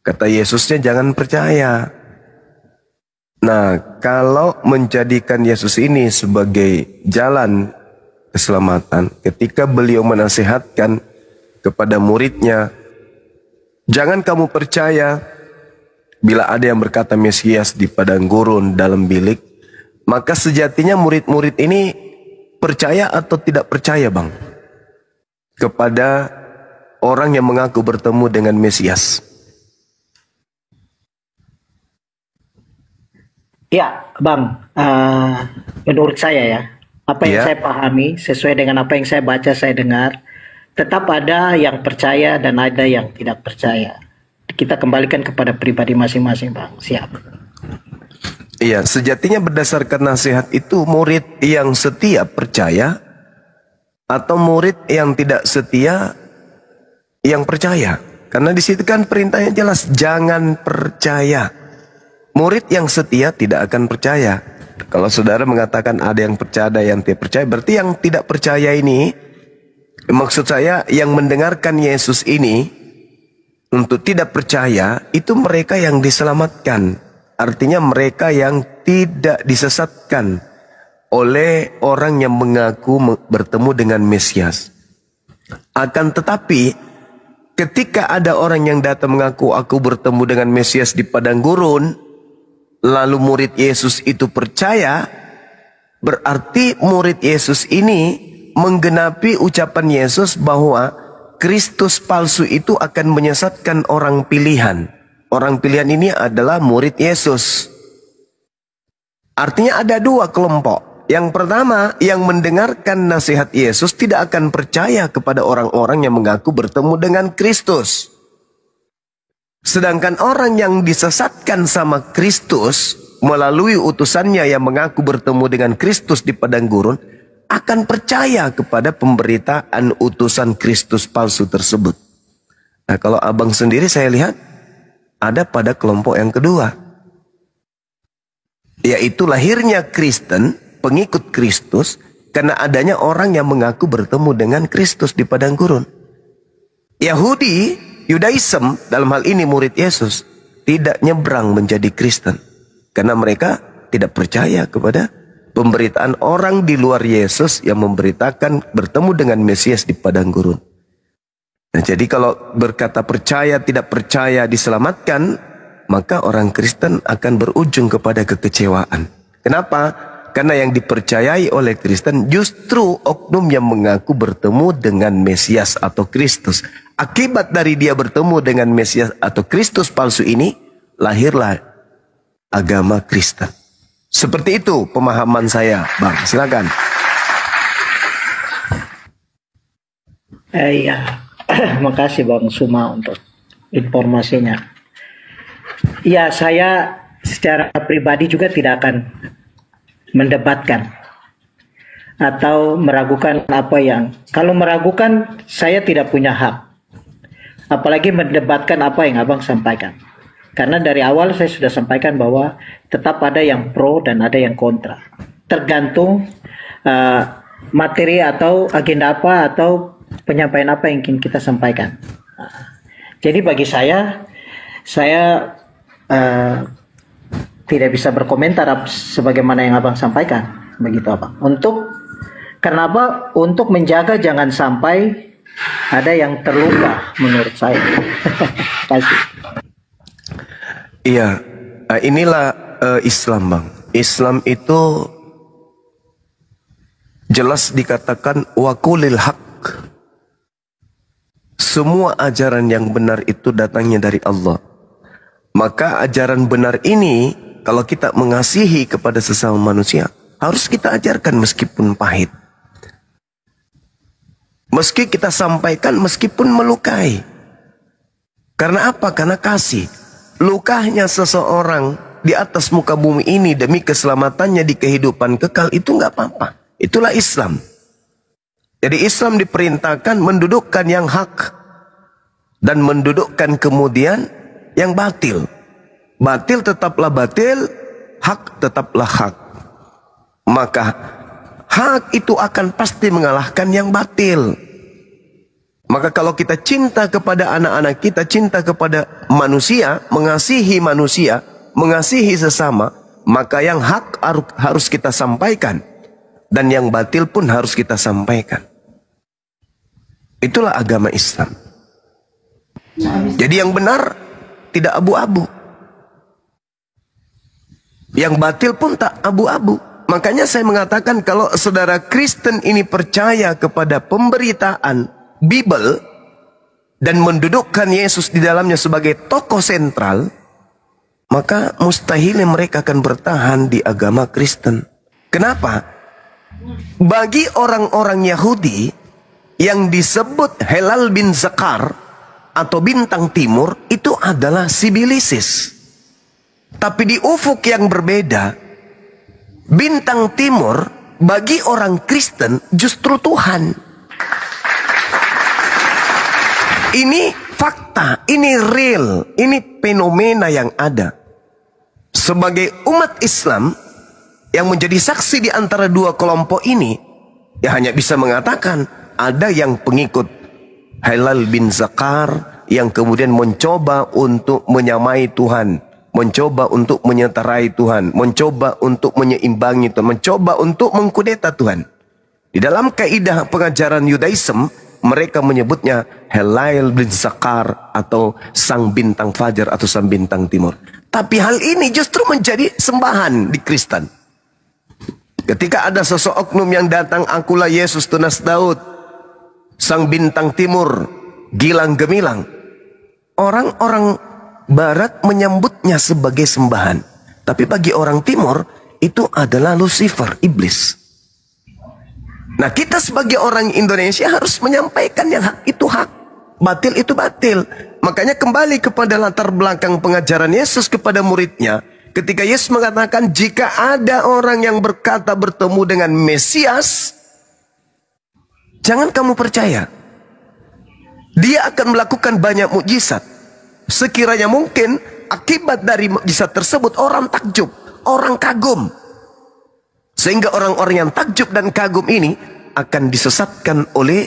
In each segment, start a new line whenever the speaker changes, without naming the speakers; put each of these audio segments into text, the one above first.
Kata Yesusnya jangan percaya. Nah, kalau menjadikan Yesus ini sebagai jalan keselamatan, ketika beliau menasihatkan kepada muridnya, jangan kamu percaya bila ada yang berkata Mesias di padang gurun dalam bilik, maka sejatinya murid-murid ini percaya atau tidak percaya, Bang, kepada orang yang mengaku bertemu dengan Mesias?
Ya, Bang, menurut saya ya, apa yang saya pahami sesuai dengan apa yang saya baca, saya dengar, tetap ada yang percaya dan ada yang tidak percaya. Kita kembalikan kepada pribadi masing-masing, Bang. Siap.
Iya, sejatinya berdasarkan nasihat itu, murid yang setia percaya atau murid yang tidak setia yang percaya. Karena di situ kan perintahnya jelas, jangan percaya. Murid yang setia tidak akan percaya. Kalau saudara mengatakan ada yang percaya, ada yang tidak percaya, berarti yang tidak percaya ini, maksud saya yang mendengarkan Yesus ini untuk tidak percaya, itu mereka yang diselamatkan. Artinya mereka yang tidak disesatkan oleh orang yang mengaku bertemu dengan Mesias. Akan tetapi, ketika ada orang yang datang mengaku aku bertemu dengan Mesias di padang gurun, lalu murid Yesus itu percaya, berarti murid Yesus ini menggenapi ucapan Yesus bahwa Kristus palsu itu akan menyesatkan orang pilihan. Orang pilihan ini adalah murid Yesus. Artinya ada dua kelompok. Yang pertama, yang mendengarkan nasihat Yesus tidak akan percaya kepada orang-orang yang mengaku bertemu dengan Kristus. Sedangkan orang yang disesatkan sama Kristus melalui utusannya yang mengaku bertemu dengan Kristus di padang gurun akan percaya kepada pemberitaan utusan Kristus palsu tersebut. Nah, kalau abang sendiri saya lihat ada pada kelompok yang kedua, yaitu lahirnya Kristen, pengikut Kristus, karena adanya orang yang mengaku bertemu dengan Kristus di padang gurun. Yahudi, Yudaism, dalam hal ini murid Yesus, tidak nyebrang menjadi Kristen. Karena mereka tidak percaya kepada pemberitaan orang di luar Yesus yang memberitakan bertemu dengan Mesias di padang gurun. Nah, jadi kalau berkata percaya tidak percaya diselamatkan, maka orang Kristen akan berujung kepada kekecewaan. Kenapa? Karena yang dipercayai oleh Kristen justru oknum yang mengaku bertemu dengan Mesias atau Kristus. Akibat dari dia bertemu dengan Mesias atau Kristus palsu ini, lahirlah agama Kristen. Seperti itu pemahaman saya, Bang. Silakan.
Iya, makasih Bang Suma untuk informasinya. Ya, saya secara pribadi juga tidak akan mendebatkan atau meragukan apa yang, kalau meragukan saya tidak punya hak, apalagi mendebatkan apa yang abang sampaikan, karena dari awal saya sudah sampaikan bahwa tetap ada yang pro dan ada yang kontra, tergantung materi atau agenda apa atau penyampaian apa yang ingin kita sampaikan. Jadi bagi saya tidak bisa berkomentar sebagaimana yang abang sampaikan, begitu abang. Karena apa? Untuk menjaga jangan sampai ada yang terluka, menurut saya. Kasih.
Iya, inilah Islam, Bang. Islam itu jelas dikatakan wakulil haq. Semua ajaran yang benar itu datangnya dari Allah. Maka ajaran benar ini, kalau kita mengasihi kepada sesama manusia, harus kita ajarkan meskipun pahit. Meski kita sampaikan meskipun melukai. Karena apa? Karena kasih. Lukahnya seseorang di atas muka bumi ini demi keselamatannya di kehidupan kekal itu nggak apa-apa. Itulah Islam. Jadi Islam diperintahkan mendudukkan yang hak dan mendudukkan kemudian yang batil. Batil tetaplah batil, hak tetaplah hak. Maka hak itu akan pasti mengalahkan yang batil. Maka kalau kita cinta kepada anak-anak kita, cinta kepada manusia, mengasihi sesama, maka yang hak harus kita sampaikan. Dan yang batil pun harus kita sampaikan. Itulah agama Islam. Jadi yang benar tidak abu-abu. Yang batil pun tak abu-abu. Makanya saya mengatakan kalau saudara Kristen ini percaya kepada pemberitaan Bible dan mendudukkan Yesus di dalamnya sebagai tokoh sentral, maka mustahil mereka akan bertahan di agama Kristen. Kenapa? Bagi orang-orang Yahudi yang disebut Helal bin Zakar atau bintang timur itu adalah Sibilisis. Tapi di ufuk yang berbeda, bintang timur bagi orang Kristen justru Tuhan. Ini fakta, ini real, ini fenomena yang ada. Sebagai umat Islam yang menjadi saksi di antara dua kelompok ini, ya hanya bisa mengatakan ada yang pengikut Helal bin Zakar yang kemudian mencoba untuk menyamai Tuhan, mencoba untuk menyeterai Tuhan, mencoba untuk menyeimbangi Tuhan, mencoba untuk mengkudeta Tuhan. Di dalam kaidah pengajaran Yudaism, mereka menyebutnya Helal bin Zakar atau sang bintang fajar atau sang bintang timur. Tapi hal ini justru menjadi sembahan di Kristen. Ketika ada sosok oknum yang datang, akulah Yesus tunas Daud, sang bintang timur, gilang gemilang. Orang-orang Barat menyambutnya sebagai sembahan. Tapi bagi orang Timur, itu adalah Lucifer, iblis. Nah, kita sebagai orang Indonesia harus menyampaikan yang hak itu hak, batil itu batil. Makanya kembali kepada latar belakang pengajaran Yesus kepada muridnya. Ketika Yesus mengatakan, jika ada orang yang berkata bertemu dengan Mesias, jangan kamu percaya. Dia akan melakukan banyak mukjizat. Sekiranya mungkin akibat dari mukjizat tersebut orang takjub, orang kagum. Sehingga orang-orang yang takjub dan kagum ini akan disesatkan oleh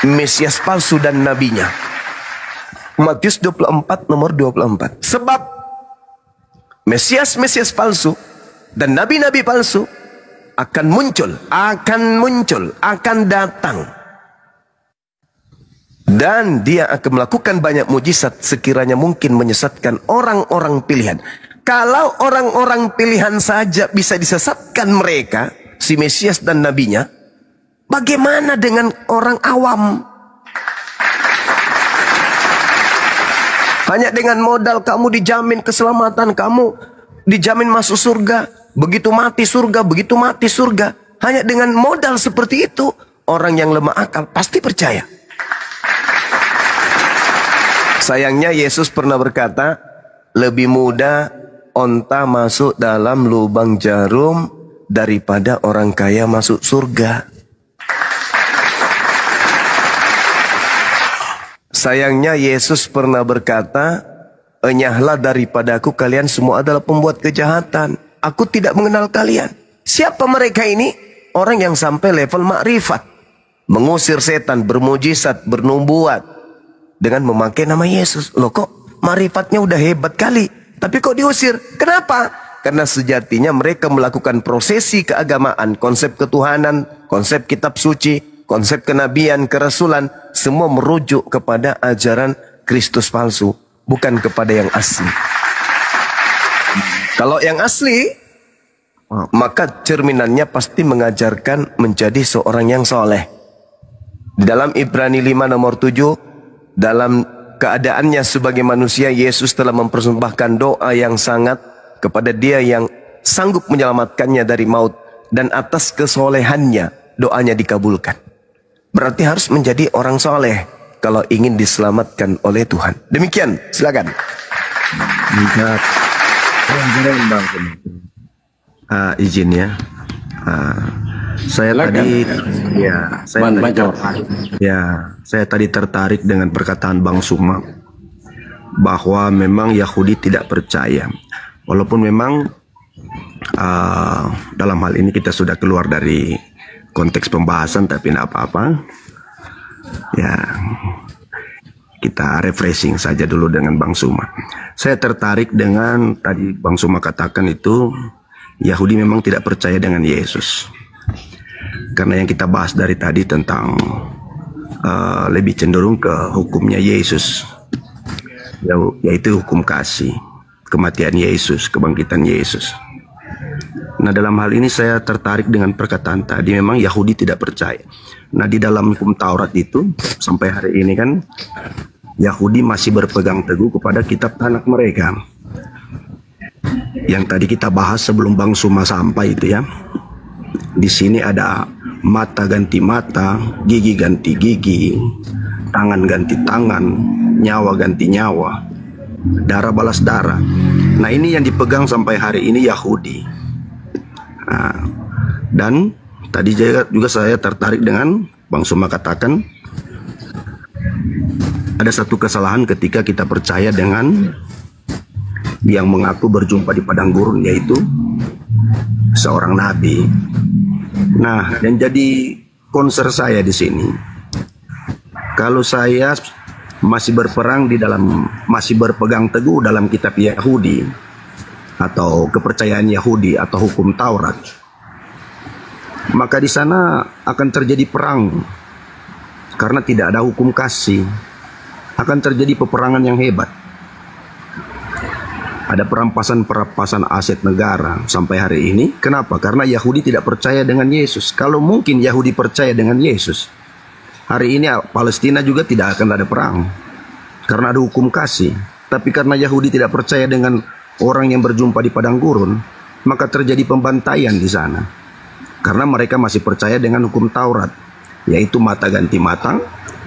Mesias palsu dan nabinya. Matius 24 nomor 24. Sebab Mesias palsu dan nabi-nabi palsu akan muncul, akan datang. Dan dia akan melakukan banyak mujizat sekiranya mungkin menyesatkan orang-orang pilihan. Kalau orang-orang pilihan saja bisa disesatkan mereka, si Mesias dan nabinya, bagaimana dengan orang awam? Hanya dengan modal kamu dijamin keselamatan, kamu dijamin masuk surga. Begitu mati surga. Hanya dengan modal seperti itu, orang yang lemah akal pasti percaya. Sayangnya Yesus pernah berkata, lebih mudah onta masuk dalam lubang jarum daripada orang kaya masuk surga. Sayangnya Yesus pernah berkata, enyahlah daripadaku kalian semua adalah pembuat kejahatan. Aku tidak mengenal kalian. Siapa mereka ini? Orang yang sampai level makrifat, mengusir setan, bermujizat, bernubuat dengan memakai nama Yesus. Loh, kok marifatnya udah hebat kali, tapi kok diusir? Kenapa? Karena sejatinya mereka melakukan prosesi keagamaan, konsep ketuhanan, konsep kitab suci, konsep kenabian, kerasulan, semua merujuk kepada ajaran Kristus palsu, bukan kepada yang asli. Kalau yang asli, maka cerminannya pasti mengajarkan menjadi seorang yang soleh. Di dalam Ibrani 5 nomor 7, dalam keadaannya sebagai manusia, Yesus telah mempersembahkan doa yang sangat kepada Dia yang sanggup menyelamatkannya dari maut, dan atas kesolehannya doanya dikabulkan. Berarti harus menjadi orang soleh kalau ingin diselamatkan oleh Tuhan. Demikian, silakan. Izin ya. Saya tadi tertarik dengan perkataan Bang Suma bahwa memang Yahudi tidak percaya, walaupun memang dalam hal ini kita sudah keluar dari konteks pembahasan, tapi tidak apa-apa.
Ya, kita refreshing saja dulu dengan Bang Suma. Saya tertarik dengan tadi Bang Suma katakan itu Yahudi memang tidak percaya dengan Yesus. Karena yang kita bahas dari tadi tentang lebih cenderung ke hukumnya Yesus, yaitu hukum kasih, kematian Yesus, kebangkitan Yesus. Nah, dalam hal ini saya tertarik dengan perkataan tadi, memang Yahudi tidak percaya. Nah, di dalam hukum Taurat itu sampai hari ini kan Yahudi masih berpegang teguh kepada kitab Tanakh mereka. Yang tadi kita bahas sebelum Bang Suma sampai itu ya. Di sini ada mata ganti mata, gigi ganti gigi, tangan ganti tangan, nyawa ganti nyawa, darah balas darah. Nah, ini yang dipegang sampai hari ini Yahudi. Nah, dan tadi juga saya tertarik dengan Bang Suma katakan ada satu kesalahan ketika kita percaya dengan yang mengaku berjumpa di padang gurun, yaitu seorang nabi. Nah, yang jadi concern saya di sini, kalau saya masih berperang di dalam, masih berpegang teguh dalam kitab Yahudi atau kepercayaan Yahudi atau hukum Taurat, maka di sana akan terjadi perang karena tidak ada hukum kasih. Akan terjadi peperangan yang hebat. Ada perampasan aset negara sampai hari ini. Kenapa? Karena Yahudi tidak percaya dengan Yesus. Kalau mungkin Yahudi percaya dengan Yesus, hari ini Palestina juga tidak akan ada perang karena ada hukum kasih. Tapi karena Yahudi tidak percaya dengan orang yang berjumpa di padang gurun, maka terjadi pembantaian di sana. Karena mereka masih percaya dengan hukum Taurat, yaitu mata ganti mata,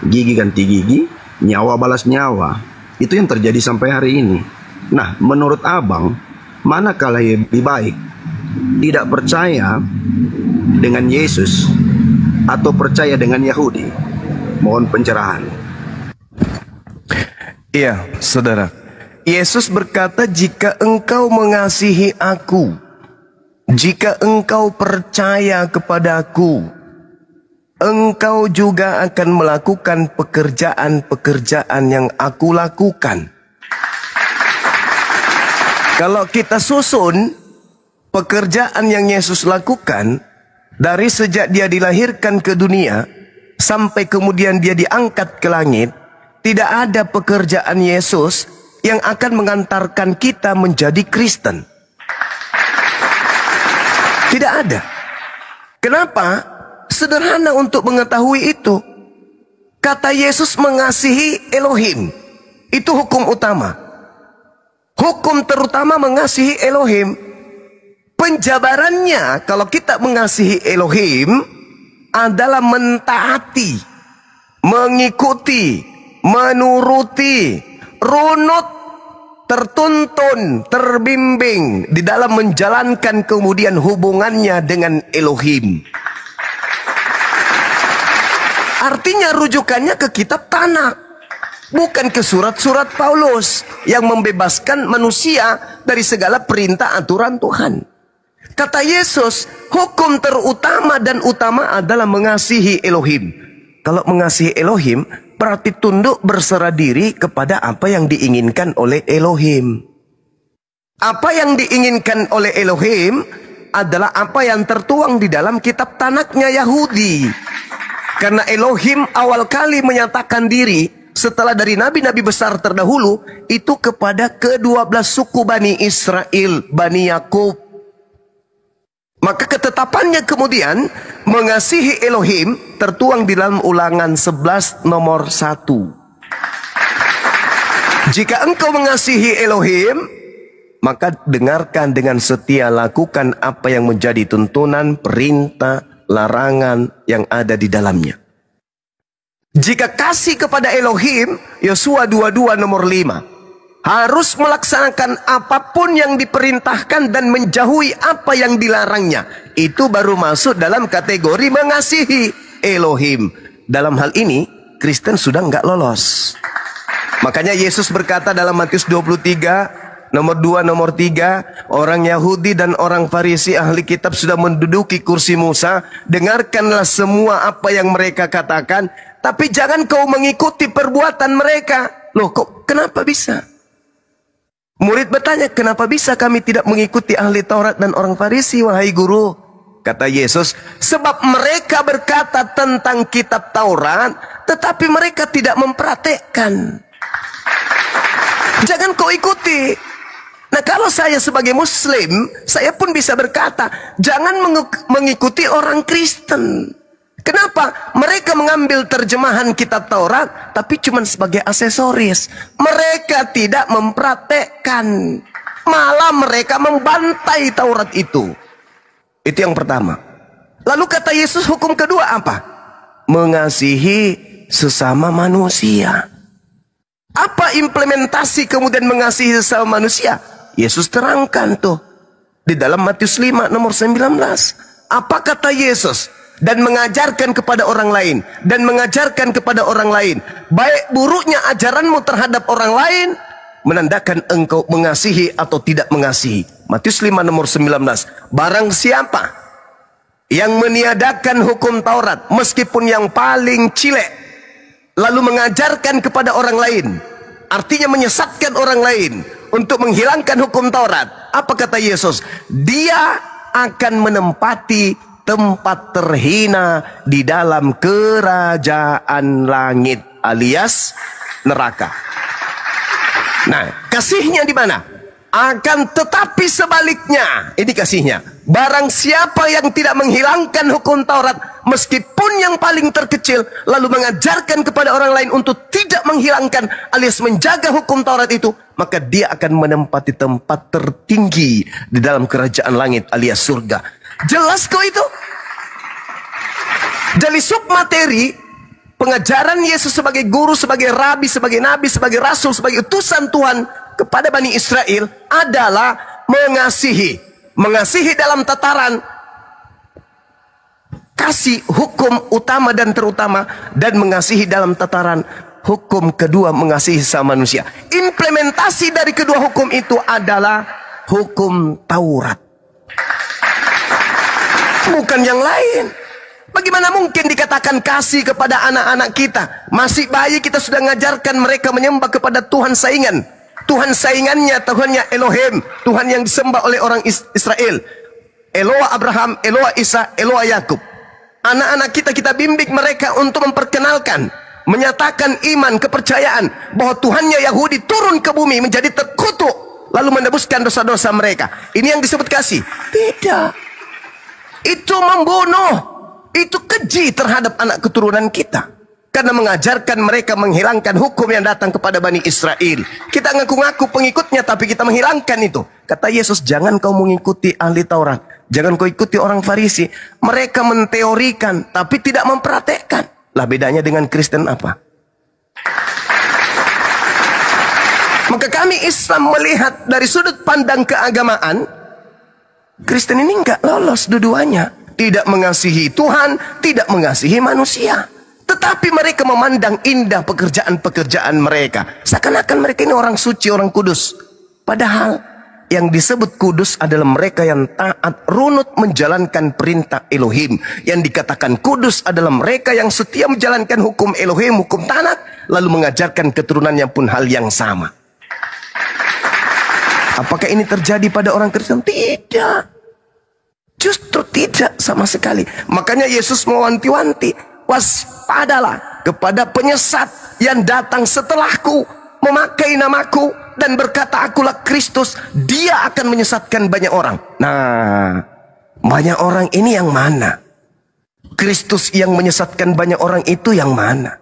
gigi ganti gigi, nyawa balas nyawa. Itu yang terjadi sampai hari ini. Nah, menurut Abang, manakah yang lebih baik? Tidak percaya dengan Yesus atau percaya dengan Yahudi? Mohon pencerahan.
Iya, saudara. Yesus berkata, jika engkau mengasihi aku, jika engkau percaya kepadaku, engkau juga akan melakukan pekerjaan-pekerjaan yang aku lakukan. Kalau kita susun pekerjaan yang Yesus lakukan dari sejak dia dilahirkan ke dunia sampai kemudian dia diangkat ke langit, tidak ada pekerjaan Yesus yang akan mengantarkan kita menjadi Kristen. Tidak ada. Kenapa? Sederhana untuk mengetahui itu. Kata Yesus mengasihi Elohim. Itu hukum utama. Hukum terutama mengasihi Elohim. Penjabarannya kalau kita mengasihi Elohim adalah mentaati, mengikuti, menuruti, runut, tertuntun, terbimbing di dalam menjalankan kemudian hubungannya dengan Elohim. Artinya rujukannya ke kitab Tanakh, bukan ke surat-surat Paulus yang membebaskan manusia dari segala perintah aturan Tuhan. Kata Yesus, hukum terutama dan utama adalah mengasihi Elohim. Kalau mengasihi Elohim, berarti tunduk berserah diri kepada apa yang diinginkan oleh Elohim. Apa yang diinginkan oleh Elohim adalah apa yang tertuang di dalam kitab Tanakhnya Yahudi. Karena Elohim awal kali menyatakan diri setelah dari nabi-nabi besar terdahulu itu kepada ke-12 suku Bani Israel, Bani Yakub. Maka ketetapannya kemudian mengasihi Elohim tertuang di dalam Ulangan 11 nomor 1. Jika engkau mengasihi Elohim, maka dengarkan dengan setia, lakukan apa yang menjadi tuntunan, perintah, larangan yang ada di dalamnya. Jika kasih kepada Elohim, Yosua 22 nomor 5, harus melaksanakan apapun yang diperintahkan dan menjauhi apa yang dilarangnya. Itu baru masuk dalam kategori mengasihi Elohim. Dalam hal ini, Kristen sudah nggak lolos. Makanya Yesus berkata dalam Matius 23, nomor 2, nomor 3, orang Yahudi dan orang Farisi ahli kitab sudah menduduki kursi Musa. Dengarkanlah semua apa yang mereka katakan. tapi jangan kau mengikuti perbuatan mereka. Loh, kok kenapa bisa? Murid bertanya, kenapa bisa kami tidak mengikuti ahli Taurat dan orang Farisi, wahai guru? Kata Yesus, sebab mereka berkata tentang kitab Taurat, tetapi mereka tidak mempraktekkan. Jangan kau ikuti. Nah, kalau saya sebagai Muslim, saya pun bisa berkata, jangan mengikuti orang Kristen. Kenapa? Mereka mengambil terjemahan kitab Taurat, tapi cuma sebagai aksesoris. Mereka tidak mempraktekkan. Malah mereka membantai Taurat itu. Itu yang pertama. Lalu kata Yesus, hukum kedua apa? Mengasihi sesama manusia. Apa implementasi kemudian mengasihi sesama manusia? Yesus terangkan tuh di dalam Matius 5 nomor 19. Apa kata Yesus? Dan mengajarkan kepada orang lain, dan mengajarkan kepada orang lain, baik buruknya ajaranmu terhadap orang lain menandakan engkau mengasihi atau tidak mengasihi. Matius 5 nomor 19. Barang siapa yang meniadakan hukum Taurat, meskipun yang paling cilek, lalu mengajarkan kepada orang lain, artinya menyesatkan orang lain untuk menghilangkan hukum Taurat, apa kata Yesus? Dia akan menempati tempat terhina di dalam kerajaan langit, alias neraka. Nah, kasihnya di mana? Akan tetapi sebaliknya, ini kasihnya. Barang siapa yang tidak menghilangkan hukum Taurat, meskipun yang paling terkecil, lalu mengajarkan kepada orang lain untuk tidak menghilangkan alias menjaga hukum Taurat itu, maka dia akan menempati tempat tertinggi di dalam kerajaan langit alias surga. Jelas kok itu? Jadi submateri pengajaran Yesus sebagai guru, sebagai rabi, sebagai nabi, sebagai rasul, sebagai utusan Tuhan kepada Bani Israel adalah mengasihi. Mengasihi dalam tataran kasih hukum utama dan terutama, dan mengasihi dalam tataran hukum kedua, mengasihi sama manusia. Implementasi dari kedua hukum itu adalah hukum Taurat, bukan yang lain. Bagaimana mungkin dikatakan kasih kepada anak-anak kita? Masih bayi kita sudah mengajarkan mereka menyembah kepada Tuhan saingan. Tuhan saingannya, Tuhannya Elohim, Tuhan yang disembah oleh orang Israel. Eloah Abraham, Eloah Isa, Eloah Yakub. Anak-anak kita bimbing mereka untuk memperkenalkan, menyatakan iman, kepercayaan bahwa Tuhannya Yahudi turun ke bumi menjadi terkutuk, lalu menebuskan dosa-dosa mereka. Ini yang disebut kasih? Tidak. Itu membunuh. Itu keji terhadap anak keturunan kita. Karena mengajarkan mereka menghilangkan hukum yang datang kepada Bani Israel. Kita ngaku-ngaku pengikutnya, tapi kita menghilangkan itu. Kata Yesus, jangan kau mengikuti ahli Taurat. Jangan kau ikuti orang Farisi. Mereka menteorikan, tapi tidak mempraktekkan. Lah bedanya dengan Kristen apa? Maka kami Islam melihat dari sudut pandang keagamaan, Kristen ini enggak lolos dua-duanya. Tidak mengasihi Tuhan, tidak mengasihi manusia. Tetapi mereka memandang indah pekerjaan-pekerjaan mereka. Seakan-akan mereka ini orang suci, orang kudus. Padahal yang disebut kudus adalah mereka yang taat, runut menjalankan perintah Elohim. Yang dikatakan kudus adalah mereka yang setia menjalankan hukum Elohim, hukum Tanakh, lalu mengajarkan keturunannya pun hal yang sama. Apakah ini terjadi pada orang Kristen? Tidak. Justru tidak sama sekali. Makanya Yesus mewanti-wanti, waspadalah kepada penyesat yang datang setelahku, memakai namaku dan berkata akulah Kristus. Dia akan menyesatkan banyak orang. Nah, banyak orang ini yang mana? Kristus yang menyesatkan banyak orang itu yang mana?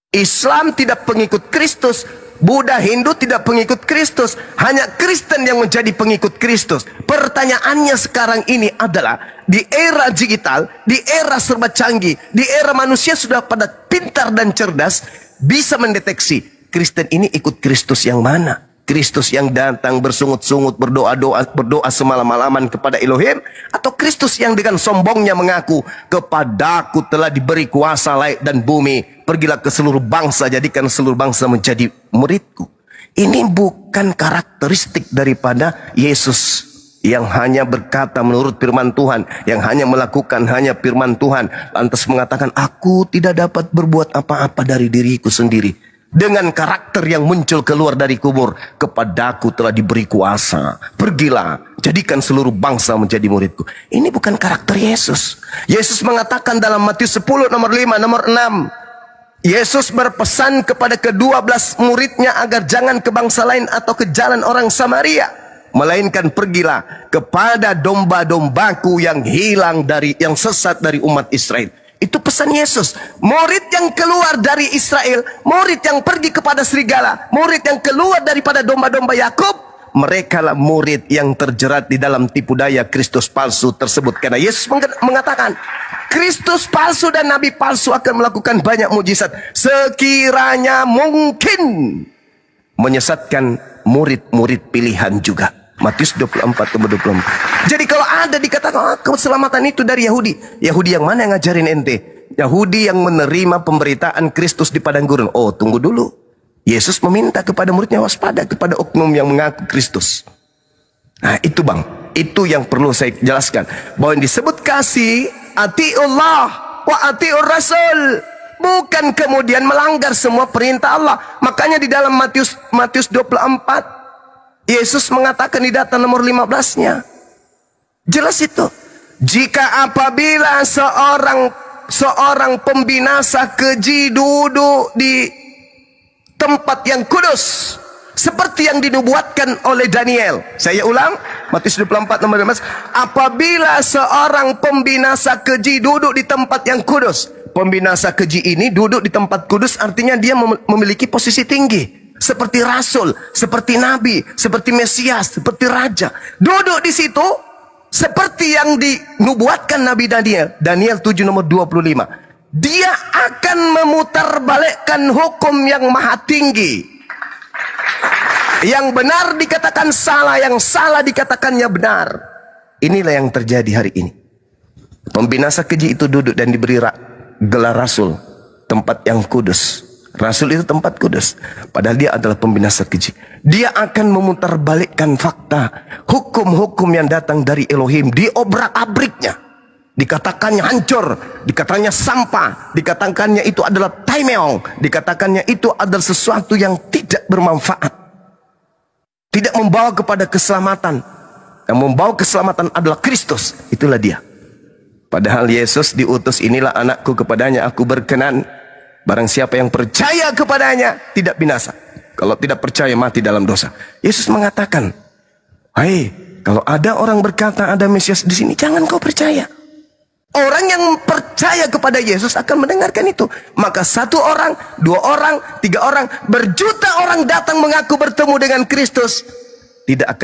Islam tidak pengikut Kristus, Buddha, Hindu tidak pengikut Kristus. Hanya Kristen yang menjadi pengikut Kristus. Pertanyaannya sekarang ini adalah, di era digital, di era serba canggih, di era manusia sudah pada pintar dan cerdas, bisa mendeteksi Kristen ini ikut Kristus yang mana? Kristus yang datang bersungut-sungut, berdoa semalam-malaman kepada Elohim, atau Kristus yang dengan sombongnya mengaku, kepadaku telah diberi kuasa langit dan bumi, pergilah ke seluruh bangsa, jadikan seluruh bangsa menjadi muridku. Ini bukan karakteristik daripada Yesus yang hanya berkata menurut firman Tuhan, yang hanya melakukan hanya firman Tuhan, lantas mengatakan, aku tidak dapat berbuat apa-apa dari diriku sendiri. Dengan karakter yang muncul keluar dari kubur, kepadaku telah diberi kuasa, pergilah, jadikan seluruh bangsa menjadi muridku. Ini bukan karakter Yesus. Yesus mengatakan dalam Matius 10 nomor 5, nomor 6, Yesus berpesan kepada ke-12 muridnya agar jangan ke bangsa lain atau ke jalan orang Samaria, melainkan pergilah kepada domba-dombaku yang hilang yang sesat dari umat Israel. Itu pesan Yesus. Murid yang keluar dari Israel, murid yang pergi kepada serigala, murid yang keluar daripada domba-domba Yakub, mereka lah murid yang terjerat di dalam tipu daya Kristus palsu tersebut. Karena Yesus mengatakan, Kristus palsu dan nabi palsu akan melakukan banyak mujizat, sekiranya mungkin menyesatkan murid-murid pilihan juga. Matius 24:24. Jadi kalau ada dikatakan keselamatan itu dari Yahudi, Yahudi yang mana yang ngajarin ente? Yahudi yang menerima pemberitaan Kristus di padang gurun. Oh, tunggu dulu. Yesus meminta kepada muridnya waspada kepada oknum yang mengaku Kristus. Nah, itu bang, itu yang perlu saya jelaskan. Bahwa yang disebut kasih, atiullah wa atiur rasul, bukan kemudian melanggar semua perintah Allah. Makanya di dalam Matius 24, Yesus mengatakan di data nomor 15-nya, jelas itu. Jika apabila seorang pembinasa keji duduk di tempat yang kudus, seperti yang dinubuatkan oleh Daniel. Saya ulang, Matius 24 nomor 15. Apabila seorang pembinasa keji duduk di tempat yang kudus. Pembinasa keji ini duduk di tempat kudus, artinya dia memiliki posisi tinggi. Seperti rasul, seperti nabi, seperti Mesias, seperti raja. Duduk di situ seperti yang dinubuatkan Nabi Daniel. Daniel 7 nomor 25. Dia akan memutarbalikkan hukum yang maha tinggi. Yang benar dikatakan salah, yang salah dikatakannya benar. Inilah yang terjadi hari ini. Pembinasa keji itu duduk dan diberi gelar rasul, tempat yang kudus. Rasul itu tempat kudus, padahal dia adalah pembinasa keji. Dia akan memutarbalikkan fakta, hukum-hukum yang datang dari Elohim, diobrak-abriknya. Dikatakannya hancur, dikatakannya sampah, dikatakannya itu adalah taimeong, dikatakannya itu adalah sesuatu yang tidak bermanfaat, tidak membawa kepada keselamatan. Yang membawa keselamatan adalah Kristus, itulah dia. Padahal Yesus diutus, inilah anakku, kepadanya aku berkenan. Barang siapa yang percaya kepadanya tidak binasa, kalau tidak percaya mati dalam dosa. Yesus mengatakan, hai, kalau ada orang berkata ada Mesias di sini, jangan kau percaya. Orang yang percaya kepada Yesus akan mendengarkan itu. Maka 1 orang, 2 orang, 3 orang, berjuta orang datang mengaku bertemu dengan Kristus, tidak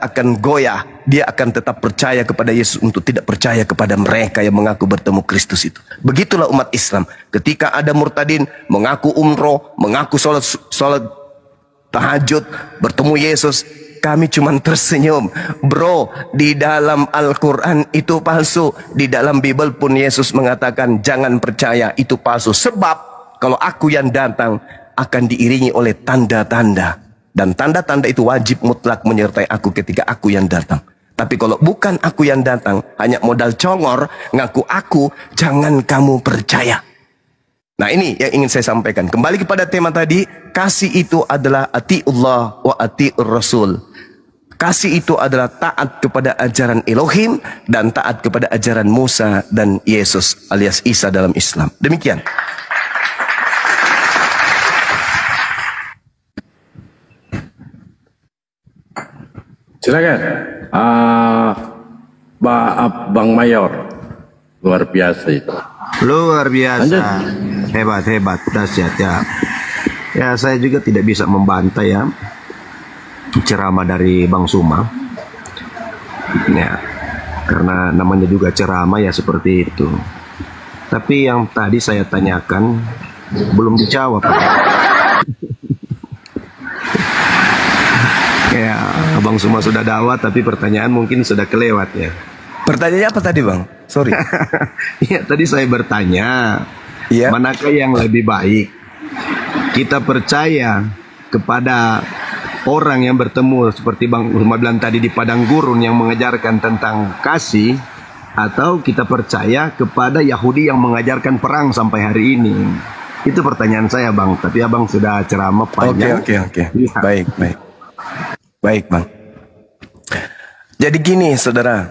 akan goyah. Dia akan tetap percaya kepada Yesus untuk tidak percaya kepada mereka yang mengaku bertemu Kristus itu. Begitulah umat Islam. Ketika ada murtadin mengaku umroh, mengaku sholat tahajud, bertemu Yesus, kami cuma tersenyum. Bro, di dalam Al-Quran itu palsu. Di dalam Bible pun Yesus mengatakan jangan percaya, itu palsu. Sebab kalau aku yang datang akan diiringi oleh tanda-tanda. Dan tanda-tanda itu wajib mutlak menyertai aku ketika aku yang datang. Tapi kalau bukan aku yang datang, hanya modal congor, ngaku aku, jangan kamu percaya. Nah, ini yang ingin saya sampaikan. Kembali kepada tema tadi, kasih itu adalah atiullah wa atiur rasul. Kasih itu adalah taat kepada ajaran Elohim dan taat kepada ajaran Musa dan Yesus alias Isa dalam Islam. Demikian.
Silakan, Bang Mayor, luar biasa itu.
Luar biasa,
Lanjut.
hebat, dahsyat ya. Ya, saya juga tidak bisa membantah ya ceramah dari Bang Suma. Ya, karena namanya juga ceramah ya seperti itu. Tapi yang tadi saya tanyakan belum dijawab. Ya, Abang Suma sudah dakwah, tapi pertanyaan mungkin sudah kelewat ya.
Pertanyaannya apa tadi bang? Sorry.
Ya, tadi saya bertanya, manakah yang lebih baik? Kita percaya kepada orang yang bertemu seperti Bang Usma bilang tadi di padang gurun yang mengajarkan tentang kasih, atau kita percaya kepada Yahudi yang mengajarkan perang sampai hari ini? Itu pertanyaan saya, Bang. Tapi Abang sudah ceramah panjang.
Oke. Baik. Baik, Bang. Jadi gini, saudara.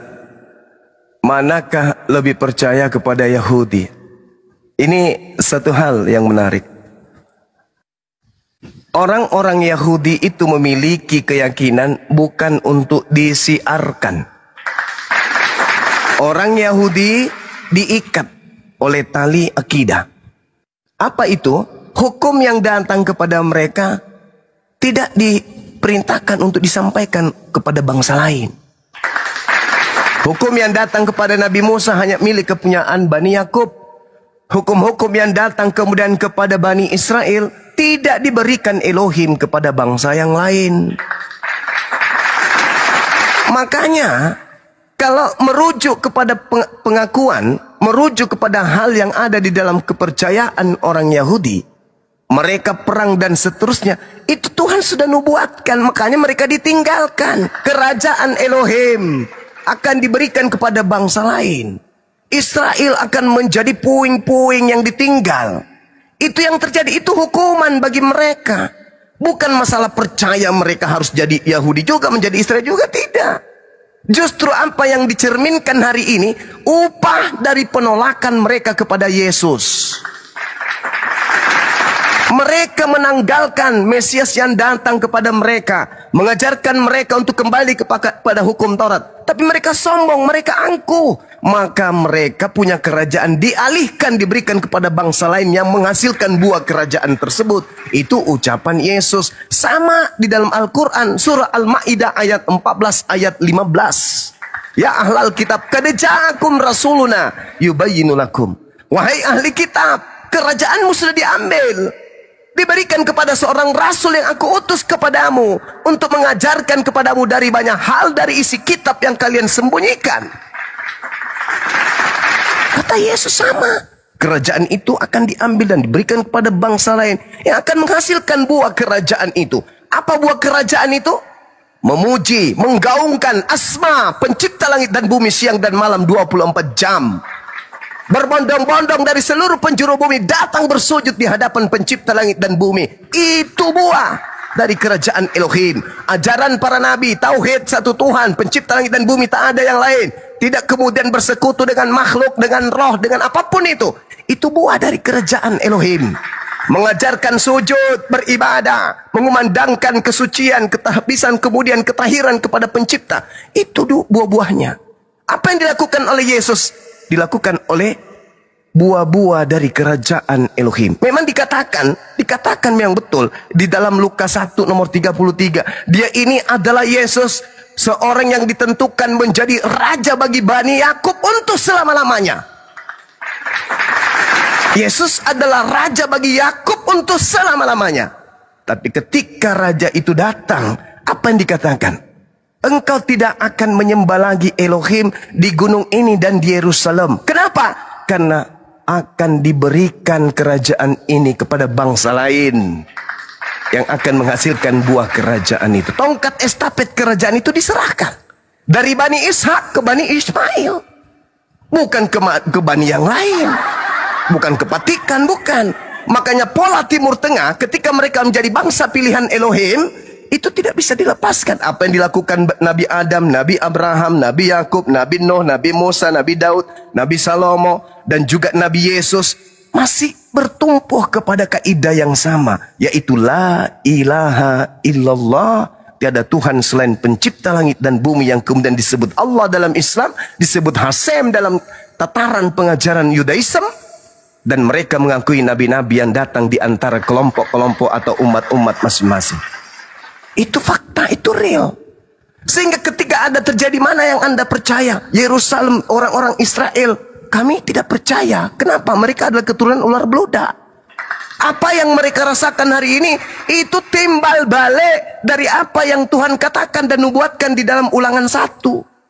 Manakah lebih percaya kepada Yahudi? Ini satu hal yang menarik. Orang-orang Yahudi itu memiliki keyakinan bukan untuk disiarkan. Orang Yahudi diikat oleh tali akidah. Apa itu? Hukum yang datang kepada mereka tidak diperintahkan untuk disampaikan kepada bangsa lain. Hukum yang datang kepada Nabi Musa hanya milik kepunyaan Bani Yakub. Hukum-hukum yang datang kemudian kepada Bani Israel tidak diberikan Elohim kepada bangsa yang lain. Makanya kalau merujuk kepada pengakuan, merujuk kepada hal yang ada di dalam kepercayaan orang Yahudi, mereka perang dan seterusnya, itu Tuhan sudah nubuatkan. Makanya mereka ditinggalkan. Kerajaan Elohim akan diberikan kepada bangsa lain. Israel akan menjadi puing-puing yang ditinggal. Itu yang terjadi, itu hukuman bagi mereka. Bukan masalah percaya mereka harus jadi Yahudi juga, menjadi Israel juga, tidak. Justru apa yang dicerminkan hari ini, upah dari penolakan mereka kepada Yesus. Mereka menanggalkan Mesias yang datang kepada mereka, mengajarkan mereka untuk kembali kepada hukum Taurat. Tapi mereka sombong, mereka angkuh. Maka mereka punya kerajaan dialihkan, diberikan kepada bangsa lain yang menghasilkan buah kerajaan tersebut. Itu ucapan Yesus. Sama di dalam Al-Quran, surah Al-Ma'idah ayat 14 ayat 15. Ya ahlal kitab, qad ja'akum rasuluna yubayyinu lakum. Wahai ahli kitab, kerajaanmu sudah diambil, diberikan kepada seorang rasul yang aku utus kepadamu untuk mengajarkan kepadamu dari banyak hal dari isi kitab yang kalian sembunyikan. Kata Yesus sama. Kerajaan itu akan diambil dan diberikan kepada bangsa lain yang akan menghasilkan buah kerajaan itu. Apa buah kerajaan itu? Memuji, menggaungkan asma pencipta langit dan bumi siang dan malam 24 jam. Berbondong-bondong dari seluruh penjuru bumi datang bersujud di hadapan pencipta langit dan bumi. Itu buah dari kerajaan Elohim. Ajaran para nabi, tauhid satu Tuhan, pencipta langit dan bumi, tak ada yang lain. Tidak kemudian bersekutu dengan makhluk, dengan roh, dengan apapun itu. Itu buah dari kerajaan Elohim. Mengajarkan sujud, beribadah, mengumandangkan kesucian, ketahbisan, kemudian ketahiran kepada pencipta. Itu buah-buahnya. Apa yang dilakukan oleh Yesus? Dilakukan oleh buah-buah dari kerajaan Elohim. Memang dikatakan memang betul di dalam Lukas 1 nomor 33. Dia ini adalah Yesus, seorang yang ditentukan menjadi raja bagi Bani Yakub untuk selama-lamanya. Yesus adalah raja bagi Yakub untuk selama-lamanya. Tapi ketika raja itu datang, apa yang dikatakan? Engkau tidak akan menyembah lagi Elohim di gunung ini dan di Yerusalem. Kenapa? Karena akan diberikan kerajaan ini kepada bangsa lain yang akan menghasilkan buah kerajaan itu. Tongkat estafet kerajaan itu diserahkan dari Bani Ishak ke Bani Ismail, bukan ke Bani yang lain, bukan ke Patikan, bukan. Makanya pola Timur Tengah ketika mereka menjadi bangsa pilihan Elohim, itu tidak bisa dilepaskan. Apa yang dilakukan Nabi Adam, Nabi Abraham, Nabi Yakub, Nabi Nuh, Nabi Musa, Nabi Daud, Nabi Salomo, dan juga Nabi Yesus masih bertumpuh kepada kaidah yang sama, yaitu la ilaha illallah. Tiada Tuhan selain pencipta langit dan bumi, yang kemudian disebut Allah dalam Islam, disebut Hasem dalam tataran pengajaran Yudaism. Dan mereka mengakui nabi-nabi yang datang di antara kelompok-kelompok atau umat-umat masing-masing. Itu fakta, itu real. Sehingga ketika ada terjadi, mana yang Anda percaya? Yerusalem, orang-orang Israel, kami tidak percaya. Kenapa? Mereka adalah keturunan ular beludak. Apa yang mereka rasakan hari ini, itu timbal balik dari apa yang Tuhan katakan dan nubuatkan di dalam Ulangan 1.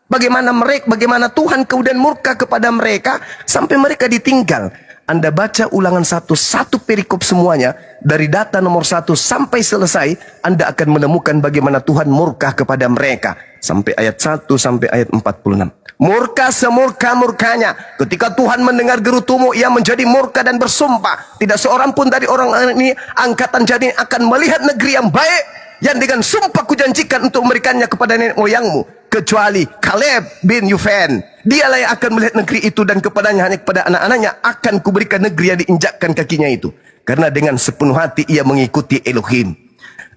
Bagaimana Tuhan kemudian murka kepada mereka sampai mereka ditinggal. Anda baca Ulangan 1, satu perikop semuanya, dari data nomor 1 sampai selesai, Anda akan menemukan bagaimana Tuhan murka kepada mereka. Sampai ayat 1 sampai ayat 46. Murka semurka-murkanya. Ketika Tuhan mendengar gerutumu, ia menjadi murka dan bersumpah. Tidak seorang pun dari orang ini angkatan jadi akan melihat negeri yang baik, yang dengan sumpah kujanjikan untuk memberikannya kepada nenek moyangmu, kecuali Kaleb bin Yufan. Dialah yang akan melihat negeri itu, dan kepadanya, hanya kepada anak-anaknya akan kuberikan negeri yang diinjakkan kakinya itu. Karena dengan sepenuh hati ia mengikuti Elohim.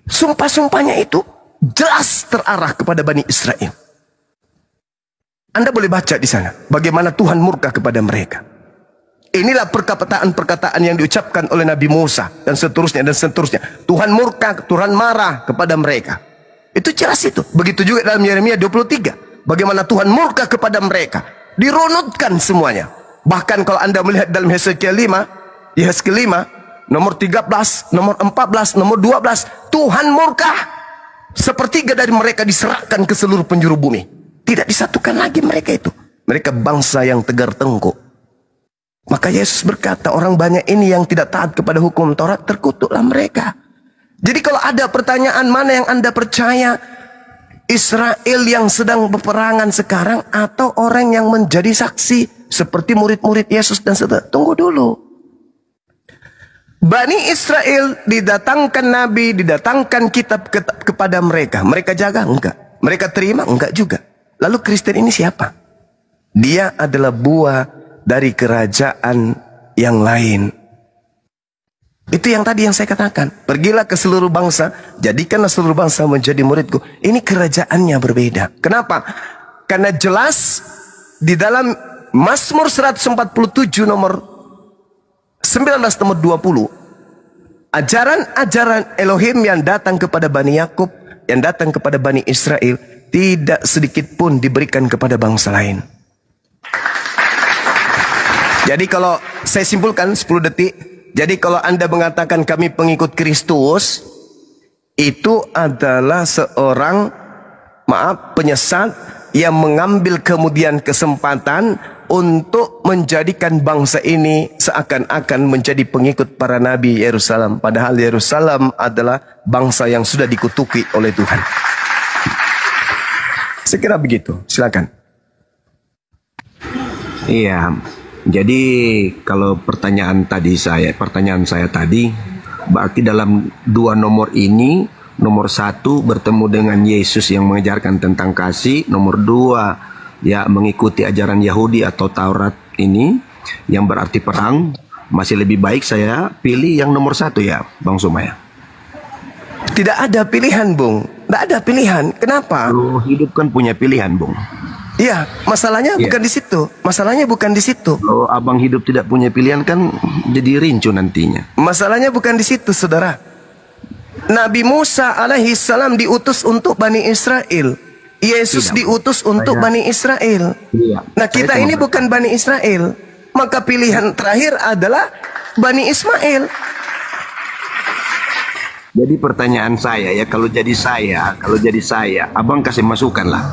Sumpah-sumpahnya itu jelas terarah kepada Bani Israel. Anda boleh baca di sana bagaimana Tuhan murka kepada mereka. Inilah perkataan-perkataan yang diucapkan oleh Nabi Musa dan seterusnya dan seterusnya. Tuhan murka, Tuhan marah kepada mereka. Itu jelas itu. Begitu juga dalam Yeremia 23. Bagaimana Tuhan murka kepada mereka. Dirunutkan semuanya. Bahkan kalau Anda melihat dalam Hesekiel 5, Yeskiel 5, nomor 13, nomor 14, nomor 12, Tuhan murka. Sepertiga dari mereka diserahkan ke seluruh penjuru bumi. Tidak disatukan lagi mereka itu. Mereka bangsa yang tegar tengkuk. Maka Yesus berkata, orang banyak ini yang tidak taat kepada hukum Taurat, terkutuklah mereka. Jadi kalau ada pertanyaan, mana yang Anda percaya? Israel yang sedang peperangan sekarang, atau orang yang menjadi saksi seperti murid-murid Yesus dan seterusnya? Tunggu dulu. Bani Israel didatangkan nabi, didatangkan kitab kepada mereka. Mereka jaga? Enggak. Mereka terima? Enggak juga. Lalu Kristen ini siapa? Dia adalah buah dari kerajaan yang lain. Itu yang tadi yang saya katakan. Pergilah ke seluruh bangsa, jadikanlah seluruh bangsa menjadi muridku. Ini kerajaannya berbeda. Kenapa? Karena jelas di dalam Mazmur 147 nomor 19 nomor 20, ajaran-ajaran Elohim yang datang kepada Bani Yakub, yang datang kepada Bani Israel, tidak sedikit pun diberikan kepada bangsa lain. Jadi kalau saya simpulkan 10 detik, jadi kalau Anda mengatakan kami pengikut Kristus, itu adalah seorang penyesat yang mengambil kemudian kesempatan untuk menjadikan bangsa ini seakan-akan menjadi pengikut para nabi Yerusalem. Padahal Yerusalem adalah bangsa yang sudah dikutuki oleh Tuhan. Saya kira begitu. Silakan.
Iya. Jadi kalau pertanyaan saya tadi, berarti dalam dua nomor ini, nomor 1 bertemu dengan Yesus yang mengajarkan tentang kasih, nomor 2 ya mengikuti ajaran Yahudi atau Taurat ini yang berarti perang. Masih lebih baik saya pilih yang nomor 1 ya, Bang Sumaya.
Tidak ada pilihan, Bung. Tidak ada pilihan. Kenapa?
Kalau hidup kan punya pilihan, Bung.
Iya, masalahnya bukan di situ. Masalahnya bukan di situ.
Kalau abang hidup tidak punya pilihan kan jadi rincu nantinya.
Masalahnya bukan di situ, saudara. Nabi Musa alaihi salam diutus untuk Bani Israel. Yesus diutus untuk Bani Israel. Nah, kita ini bukan Bani Israel. Maka pilihan terakhir adalah Bani Ismail.
Jadi pertanyaan saya ya, kalau jadi saya, abang kasih masukan lah.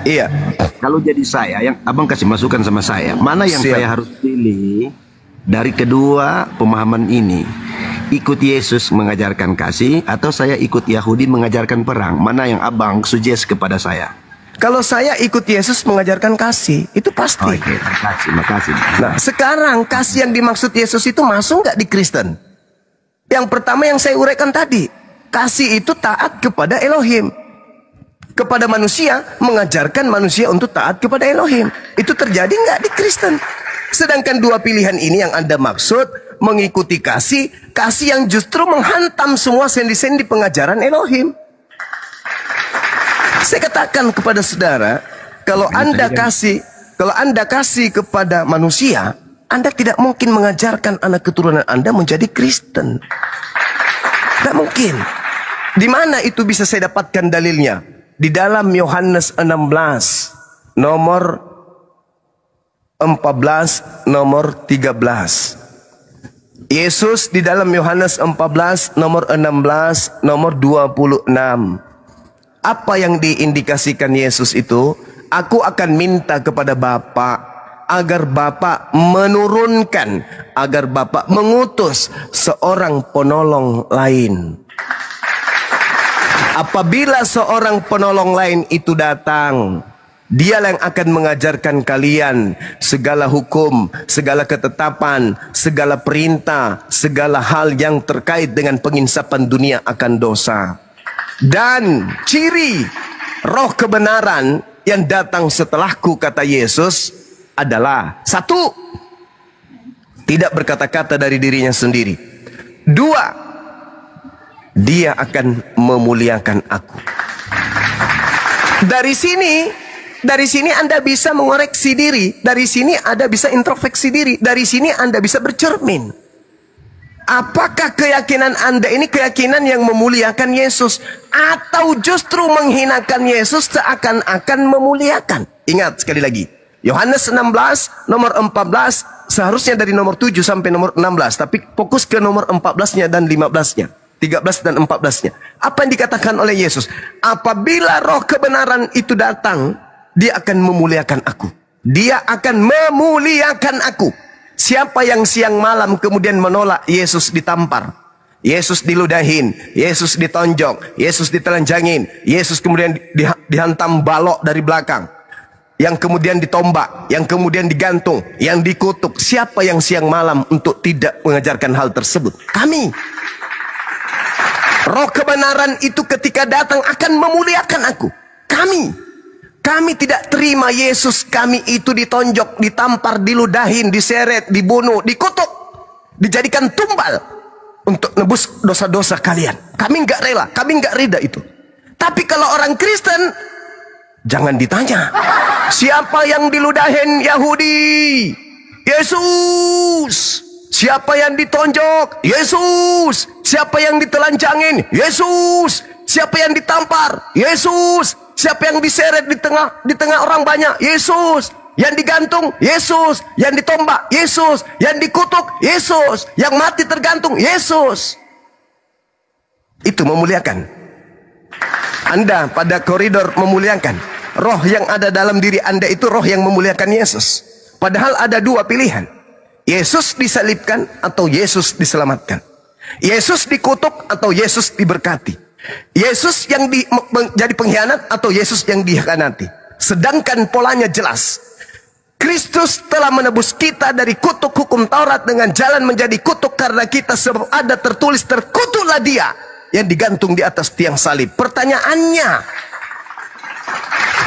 Iya.
Kalau jadi saya, yang abang kasih masukan sama saya, mana yang saya harus pilih dari kedua pemahaman ini? Ikut Yesus mengajarkan kasih, atau saya ikut Yahudi mengajarkan perang? Mana yang abang suggest kepada saya?
Kalau saya ikut Yesus mengajarkan kasih, itu pasti.
Oke, makasih.
Nah, sekarang kasih yang dimaksud Yesus itu masuk nggak di Kristen? Yang pertama yang saya uraikan tadi, kasih itu taat kepada Elohim. Kepada manusia, mengajarkan manusia untuk taat kepada Elohim. Itu terjadi nggak di Kristen? Sedangkan dua pilihan ini yang Anda maksud, mengikuti kasih yang justru menghantam semua sendi-sendi pengajaran Elohim. Saya katakan kepada saudara, kalau Anda kasih kepada manusia, Anda tidak mungkin mengajarkan anak keturunan Anda menjadi Kristen. Tidak mungkin. Di mana itu bisa saya dapatkan dalilnya? Di dalam Yohanes 16, nomor 14, nomor 13. Yesus di dalam Yohanes 14, nomor 16, nomor 26. Apa yang diindikasikan Yesus itu? Aku akan minta kepada Bapa, agar Bapa menurunkan, agar Bapa mengutus seorang penolong lain. Apabila seorang penolong lain itu datang, dialah yang akan mengajarkan kalian segala hukum, segala ketetapan, segala perintah, segala hal yang terkait dengan penginsapan dunia akan dosa. Dan ciri roh kebenaran yang datang setelahku, kata Yesus, adalah: satu, tidak berkata-kata dari dirinya sendiri. Dua, dia akan memuliakan aku. Dari sini Anda bisa mengoreksi diri. Dari sini Anda bisa introspeksi diri. Dari sini Anda bisa bercermin. Apakah keyakinan Anda ini keyakinan yang memuliakan Yesus, atau justru menghinakan Yesus seakan-akan memuliakan? Ingat sekali lagi, Yohanes 16 nomor 14, seharusnya dari nomor 7 sampai nomor 16, tapi fokus ke nomor 14-nya dan 15-nya, 13 dan 14-nya. Apa yang dikatakan oleh Yesus? Apabila roh kebenaran itu datang, dia akan memuliakan aku. Dia akan memuliakan aku. Siapa yang siang malam kemudian menolak Yesus ditampar, Yesus diludahin, Yesus ditonjok, Yesus ditelanjangin, Yesus kemudian dihantam balok dari belakang, yang kemudian ditombak, yang kemudian digantung, yang dikutuk. Siapa yang siang malam untuk tidak mengajarkan hal tersebut? Kami. Roh kebenaran itu ketika datang akan memuliakan aku. Kami tidak terima Yesus kami itu ditonjok, ditampar, diludahin, diseret, dibunuh, dikutuk, dijadikan tumbal untuk nebus dosa-dosa kalian. Kami nggak rela, kami nggak rida itu. Tapi kalau orang Kristen, jangan ditanya, siapa yang diludahin? Yahudi. Yesus. Siapa yang ditonjok? Yesus. Siapa yang ditelanjangin? Yesus. Siapa yang ditampar? Yesus. Siapa yang diseret di tengah orang banyak? Yesus. Yang digantung? Yesus. Yang ditombak? Yesus. Yang dikutuk? Yesus. Yang mati tergantung? Yesus. Itu memuliakan. Anda pada koridor memuliakan. Roh yang ada dalam diri Anda itu roh yang memuliakan Yesus. Padahal ada dua pilihan. Yesus disalibkan atau Yesus diselamatkan. Yesus dikutuk atau Yesus diberkati. Yesus yang jadi pengkhianat atau Yesus yang dikhianati. Sedangkan polanya jelas. Kristus telah menebus kita dari kutuk hukum Taurat dengan jalan menjadi kutuk karena kita, sebab ada tertulis, terkutuklah dia yang digantung di atas tiang salib. Pertanyaannya,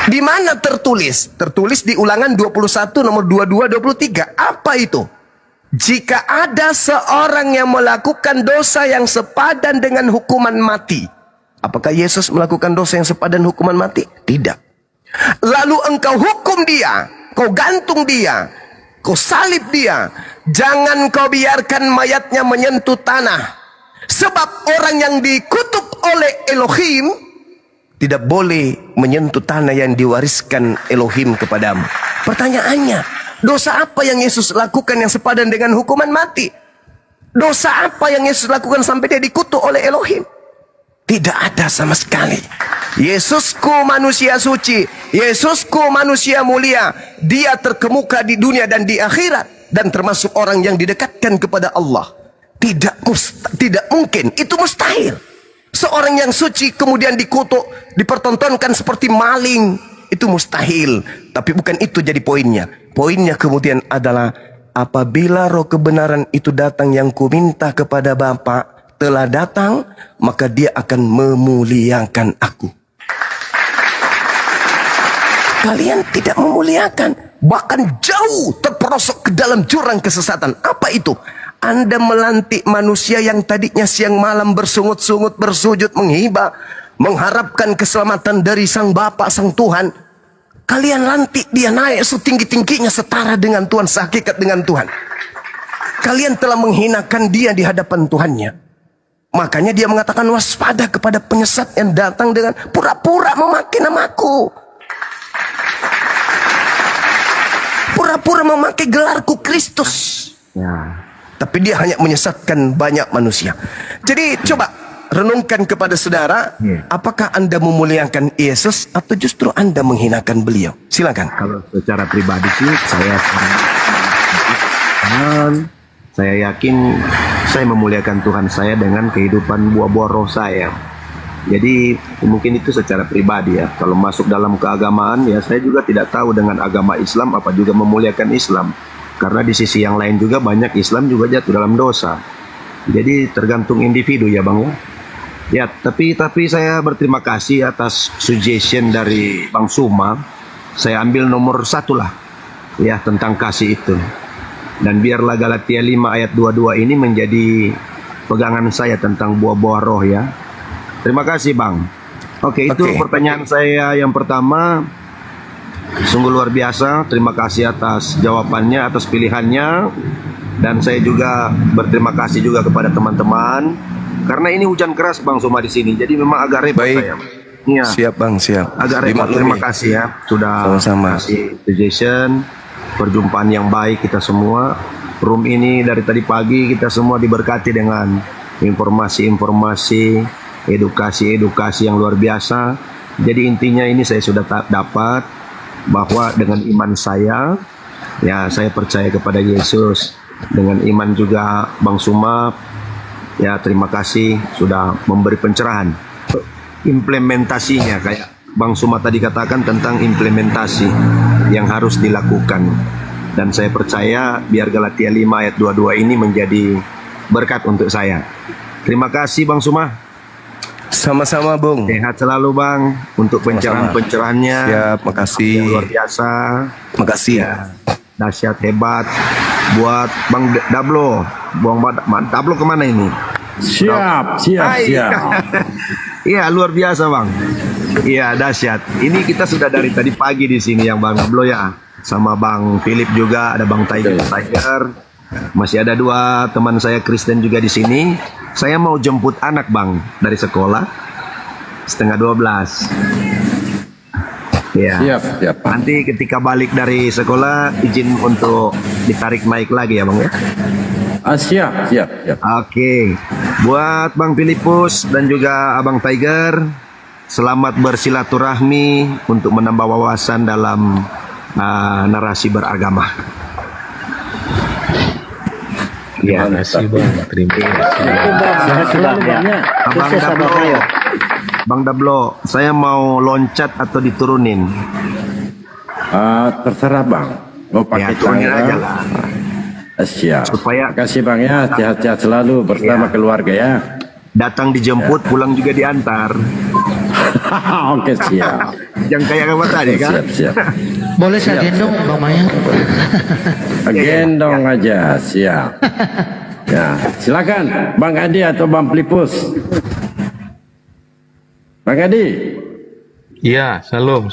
di mana tertulis? Tertulis di Ulangan 21 nomor 22 23. Apa itu? Jika ada seorang yang melakukan dosa yang sepadan dengan hukuman mati. Apakah Yesus melakukan dosa yang sepadan hukuman mati? Tidak. Lalu engkau hukum dia, kau gantung dia, kau salib dia. Jangan kau biarkan mayatnya menyentuh tanah. Sebab orang yang dikutuk oleh Elohim tidak boleh menyentuh tanah yang diwariskan Elohim kepadamu. Pertanyaannya, dosa apa yang Yesus lakukan yang sepadan dengan hukuman mati? Dosa apa yang Yesus lakukan sampai dia dikutuk oleh Elohim? Tidak ada sama sekali. Yesusku manusia suci, Yesusku manusia mulia. Dia terkemuka di dunia dan di akhirat, dan termasuk orang yang didekatkan kepada Allah. Tidak mungkin, itu mustahil. Seorang yang suci kemudian dikutuk, dipertontonkan seperti maling, itu mustahil. Tapi bukan itu jadi poinnya. Poinnya kemudian adalah, apabila roh kebenaran itu datang yang kuminta kepada Bapa telah datang, maka dia akan memuliakan aku. Kalian tidak memuliakan, bahkan jauh terperosok ke dalam jurang kesesatan. Apa itu? Anda melantik manusia yang tadinya siang malam bersungut-sungut, bersujud, menghibah, mengharapkan keselamatan dari Sang Bapa, Sang Tuhan. Kalian lantik dia naik setinggi-tingginya, setara dengan Tuhan, sehakikat dengan Tuhan. Kalian telah menghinakan dia di hadapan Tuhannya. Makanya dia mengatakan, waspada kepada penyesat yang datang dengan pura-pura memakai namaku. Pura-pura memakai gelarku Kristus. Ya. Tapi dia hanya menyesatkan banyak manusia. Jadi coba renungkan kepada saudara, apakah Anda memuliakan Yesus atau justru Anda menghinakan beliau? Silakan.
Kalau secara pribadi sih saya yakin saya memuliakan Tuhan saya dengan kehidupan buah-buah roh saya. Jadi mungkin itu secara pribadi ya. Kalau masuk dalam keagamaan ya, saya juga tidak tahu dengan agama Islam apa juga memuliakan Islam. Karena di sisi yang lain juga banyak Islam juga jatuh dalam dosa. Jadi tergantung individu ya Bang ya. Ya, tapi saya berterima kasih atas suggestion dari Bang Suma. Saya ambil nomor 1 lah ya tentang kasih itu. Dan biarlah Galatia 5 ayat 22 ini menjadi pegangan saya tentang buah-buah roh ya. Terima kasih Bang. Oke, itu pertanyaan saya yang pertama. Sungguh luar biasa. Terima kasih atas jawabannya, atas pilihannya. Dan saya juga berterima kasih juga kepada teman-teman. Karena ini hujan keras Bang Suma di sini. Jadi memang agak repot saya. Ya.
Siap Bang, siap.
Agak repot. Terima kasih ya. Sudah kasih suggestion. Perjumpaan yang baik kita semua. Room ini dari tadi pagi kita semua diberkati dengan informasi-informasi, edukasi yang luar biasa. Jadi intinya ini saya sudah dapat bahwa dengan iman saya, ya saya percaya kepada Yesus. Dengan iman juga Bang Suma, ya terima kasih sudah memberi pencerahan. Implementasinya kayak Bang Suma tadi katakan tentang implementasi yang harus dilakukan. Dan saya percaya biar Galatia 5 ayat 22 ini menjadi berkat untuk saya. Terima kasih Bang Suma.
Sama-sama Bung.
Sehat selalu Bang untuk pencerahan-pencerahannya.
Siap, makasih.
Yang luar biasa.
Makasih.
Ya, dahsyat hebat. Buat Bang Dablo. Bang Dablo kemana ini?
Siap.
Iya, luar biasa Bang. Iya, dahsyat. Ini kita sudah dari tadi pagi di sini yang Bang Dablo ya. Sama Bang Philip juga, ada Bang Tiger. Masih ada 2 teman saya Kristen juga di sini. Saya mau jemput anak Bang dari sekolah 11:30. Ya. Siap. Nanti ketika balik dari sekolah izin untuk ditarik naik lagi ya Bang ya.
Siap.
Oke. Buat Bang Filipus dan juga Abang Tiger, selamat bersilaturahmi untuk menambah wawasan dalam narasi beragama.
Terima kasih Bang. Terima kasih.
Bang Dablo, saya mau loncat atau diturunin?
Terserah Bang. Mau pakai
turunin aja lah.
Siap.
Supaya
terima kasih Bang ya, sehat-sehat selalu bersama keluarga ya.
Datang dijemput, pulang juga diantar.
Oke, siap.
Yang kayak kamu tadi kan?
Siap.
Boleh saya gendong Bang Maya?
Gendong aja, siap. Ya, silakan Bang Adi atau Bang Filipus. Bang Adi.
Iya, salam.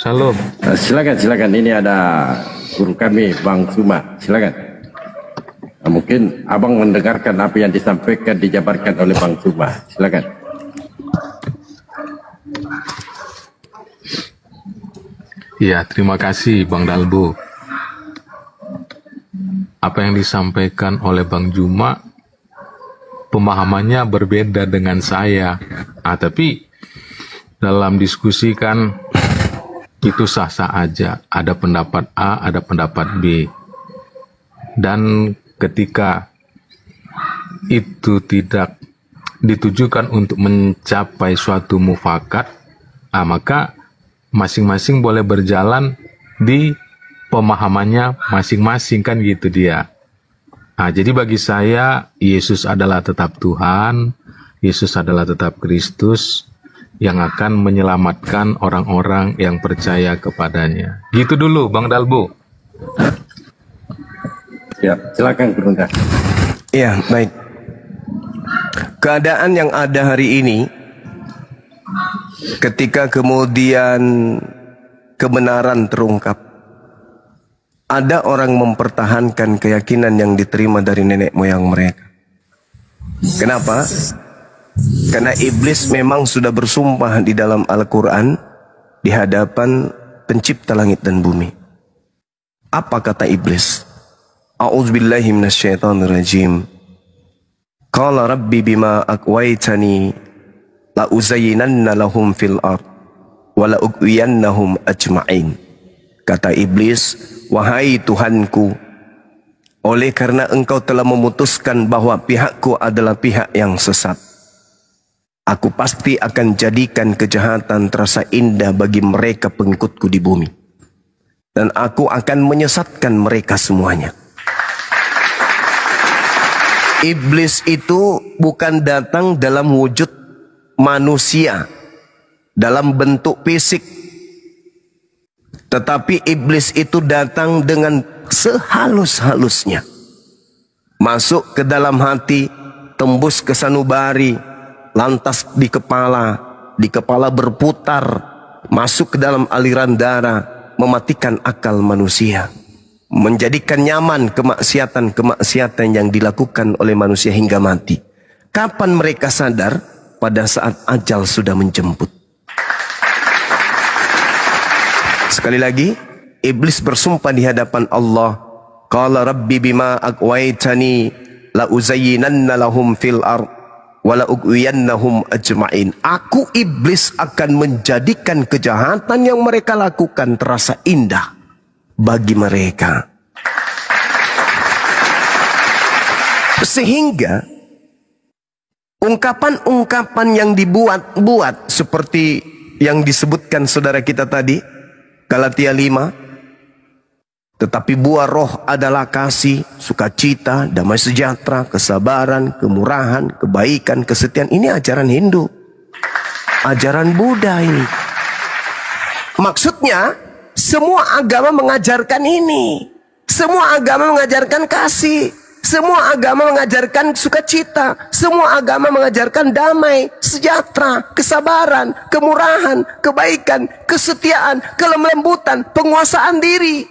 Silakan. Ini ada guru kami Bang Suma. Silakan. Mungkin Abang mendengarkan apa yang disampaikan, dijabarkan oleh Bang Suma. Silakan.
Ya, terima kasih Bang Dalbo. Apa yang disampaikan oleh Bang Juma, pemahamannya berbeda dengan saya. Tapi dalam diskusi kan itu sah-sah aja. Ada pendapat A, ada pendapat B. Dan ketika itu tidak ditujukan untuk mencapai suatu mufakat, maka masing-masing boleh berjalan di pemahamannya masing-masing, kan gitu dia. Jadi bagi saya Yesus adalah tetap Tuhan, Yesus adalah tetap Kristus yang akan menyelamatkan orang-orang yang percaya kepadanya. Gitu dulu Bang Dalbo.
Ya, silakan Bunda.
Iya, baik. Keadaan yang ada hari ini, ketika kemudian kebenaran terungkap, ada orang mempertahankan keyakinan yang diterima dari nenek moyang mereka. Kenapa? Karena iblis memang sudah bersumpah di dalam Al-Quran di hadapan pencipta langit dan bumi. Apa kata iblis? A'udzubillahi minasyaitonirrajim. Qala rabbi bima aqwaitani la uzayyinanna lahum fil ard wa la ughwiyannahum ajma'in. Kata iblis, wahai Tuhanku, oleh karena engkau telah memutuskan bahwa pihakku adalah pihak yang sesat, aku pasti akan jadikan kejahatan terasa indah bagi mereka pengikutku di bumi. Dan aku akan menyesatkan mereka semuanya. Iblis itu bukan datang dalam wujud manusia, dalam bentuk fisik. Tetapi iblis itu datang dengan sehalus-halusnya. Masuk ke dalam hati, tembus ke sanubari, lantas di kepala berputar, masuk ke dalam aliran darah, mematikan akal manusia, menjadikan nyaman kemaksiatan-kemaksiatan yang dilakukan oleh manusia hingga mati. Kapan mereka sadar? Pada saat ajal sudah menjemput. Sekali lagi, iblis bersumpah di hadapan Allah, qala rabbi bima aqwaitani la uzayyinanna lahum fil ard wa la ughwiyannahum ajma'in. Aku iblis akan menjadikan kejahatan yang mereka lakukan terasa indah bagi mereka. Sehingga ungkapan-ungkapan yang dibuat-buat seperti yang disebutkan saudara kita tadi, Galatia 5, tetapi buah roh adalah kasih, sukacita, damai sejahtera, kesabaran, kemurahan, kebaikan, kesetiaan. Ini ajaran Hindu, ajaran Buddha ini. Maksudnya semua agama mengajarkan ini. Semua agama mengajarkan kasih. Semua agama mengajarkan sukacita. Semua agama mengajarkan damai, sejahtera, kesabaran, kemurahan, kebaikan, kesetiaan, kelembutan, penguasaan diri.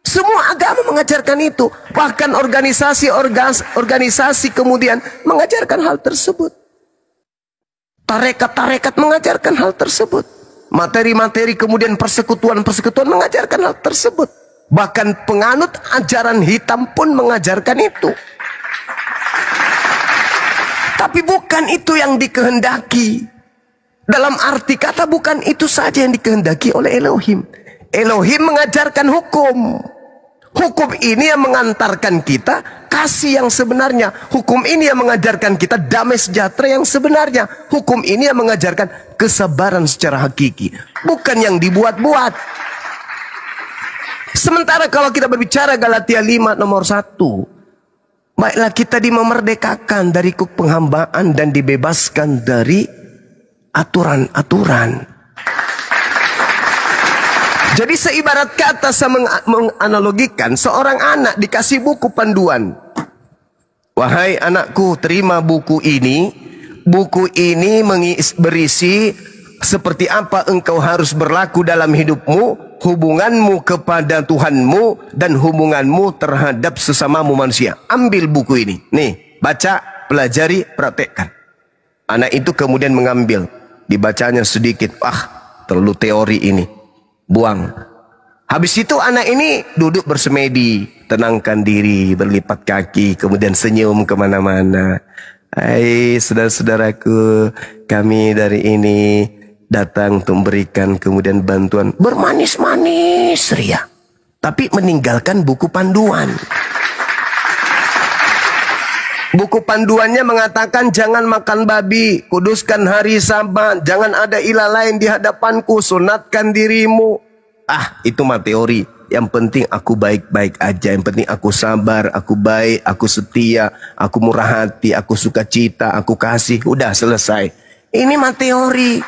Semua agama mengajarkan itu. Bahkan organisasi kemudian mengajarkan hal tersebut. Tarekat-tarekat mengajarkan hal tersebut. Materi-materi kemudian persekutuan-persekutuan mengajarkan hal tersebut. Bahkan penganut ajaran hitam pun mengajarkan itu. Tapi bukan itu yang dikehendaki. Dalam arti kata bukan itu saja yang dikehendaki oleh Elohim. Elohim mengajarkan hukum. Hukum ini yang mengantarkan kita kasih yang sebenarnya. Hukum ini yang mengajarkan kita damai sejahtera yang sebenarnya. Hukum ini yang mengajarkan kesabaran secara hakiki. Bukan yang dibuat-buat. Sementara kalau kita berbicara Galatia 5 nomor 1, baiklah kita memerdekakan dari kuk penghambaan dan dibebaskan dari aturan-aturan. Jadi seibarat kata saya menganalogikan seorang anak dikasih buku panduan. Wahai anakku, terima buku ini. Buku ini berisi seperti apa engkau harus berlaku dalam hidupmu, hubunganmu kepada Tuhanmu, dan hubunganmu terhadap sesamamu manusia. Ambil buku ini. Nih, baca, pelajari, praktekkan. Anak itu kemudian mengambil. Dibacanya sedikit. Terlalu teori ini. Buang. Habis itu anak ini duduk bersemedi. Tenangkan diri, berlipat kaki, kemudian senyum kemana-mana. Hai saudara-saudaraku, kami dari ini datang untuk memberikan kemudian bantuan, bermanis-manis ria, tapi meninggalkan buku panduan. Buku panduannya mengatakan jangan makan babi, kuduskan hari Sabat, jangan ada ilah lain di hadapanku, sunatkan dirimu. Itu mah teori. Yang penting aku baik-baik aja, yang penting aku sabar, aku baik, aku setia, aku murah hati, aku sukacita, aku kasih. Udah selesai. Ini mah teori.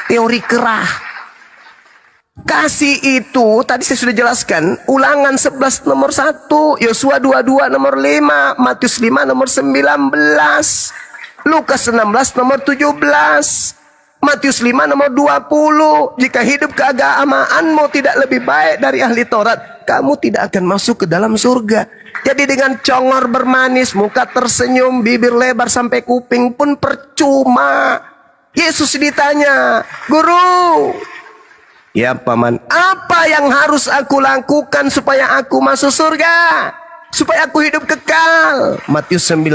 Teori kerah. Kasih itu tadi saya sudah jelaskan. Ulangan 11 nomor 1, Yosua 22 nomor 5, Matius 5 nomor 19, Lukas 16 nomor 17, Matius 5 nomor 20. Jika hidup keagamaanmu tidak lebih baik dari ahli Taurat, kamu tidak akan masuk ke dalam surga. Jadi dengan congor bermanis, muka tersenyum, bibir lebar sampai kuping pun percuma. Yesus ditanya, Guru, ya paman, apa yang harus aku lakukan supaya aku masuk surga? Supaya aku hidup kekal? Matius 19.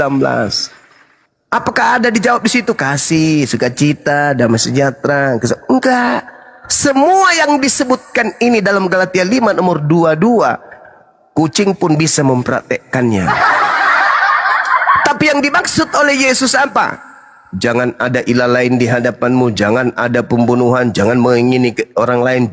Apakah ada dijawab di situ? Kasih, sukacita, damai sejahtera. Enggak. Semua yang disebutkan ini dalam Galatia 5 nomor 22, kucing pun bisa mempraktekkannya. Tapi yang dimaksud oleh Yesus apa? Jangan ada ilah lain di hadapanmu, jangan ada pembunuhan, jangan mengingini orang lain,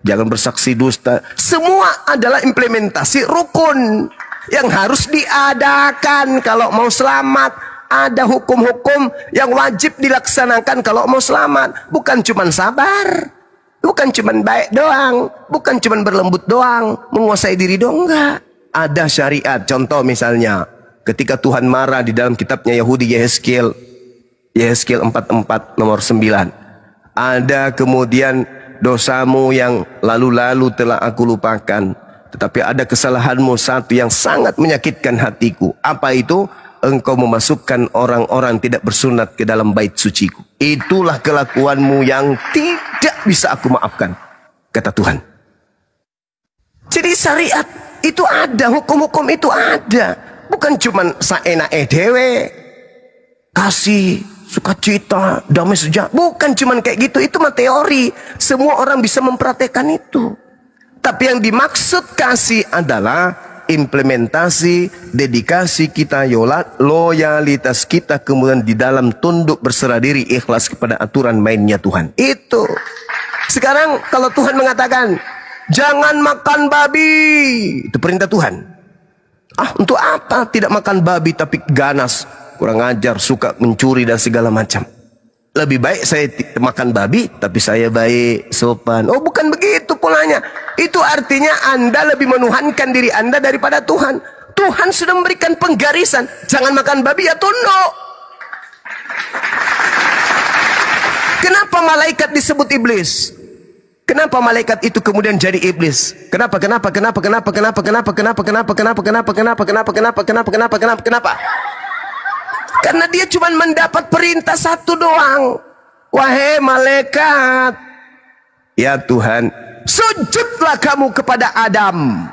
jangan bersaksi dusta. Semua adalah implementasi rukun yang harus diadakan kalau mau selamat. Ada hukum-hukum yang wajib dilaksanakan kalau mau selamat. Bukan cuma sabar, bukan cuma baik doang, bukan cuma berlembut doang, menguasai diri doang, enggak. Ada syariat. Contoh misalnya, ketika Tuhan marah di dalam kitabnya Yahudi Yehezkiel 44 nomor 9. Ada kemudian dosamu yang lalu-lalu telah aku lupakan, tetapi ada kesalahanmu satu yang sangat menyakitkan hatiku. Apa itu? Engkau memasukkan orang-orang tidak bersunat ke dalam bait suciku. Itulah kelakuanmu yang tidak bisa aku maafkan, kata Tuhan. Jadi syariat itu ada, hukum-hukum itu ada. Bukan cuma saenake dhewe, kasih, sukacita, damai sejahtera. Bukan cuma kayak gitu, itu mah teori. Semua orang bisa mempraktekkan itu. Tapi yang dimaksud kasih adalah implementasi, dedikasi kita, loyalitas kita, kemudian di dalam tunduk berserah diri, ikhlas kepada aturan mainnya Tuhan. Itu. Sekarang kalau Tuhan mengatakan, jangan makan babi, itu perintah Tuhan. Ah, untuk apa tidak makan babi tapi ganas, kurang ajar, suka mencuri dan segala macam. Lebih baik saya makan babi tapi saya baik, sopan. Oh, bukan begitu polanya. Itu artinya Anda lebih menuhankan diri Anda daripada Tuhan. Tuhan sudah memberikan penggarisan, jangan makan babi ya tunduk. Kenapa malaikat disebut iblis? Kenapa malaikat itu kemudian jadi iblis? Kenapa? Karena dia cuma mendapat perintah satu doang. Wahai malaikat, ya Tuhan, sujudlah kamu kepada Adam.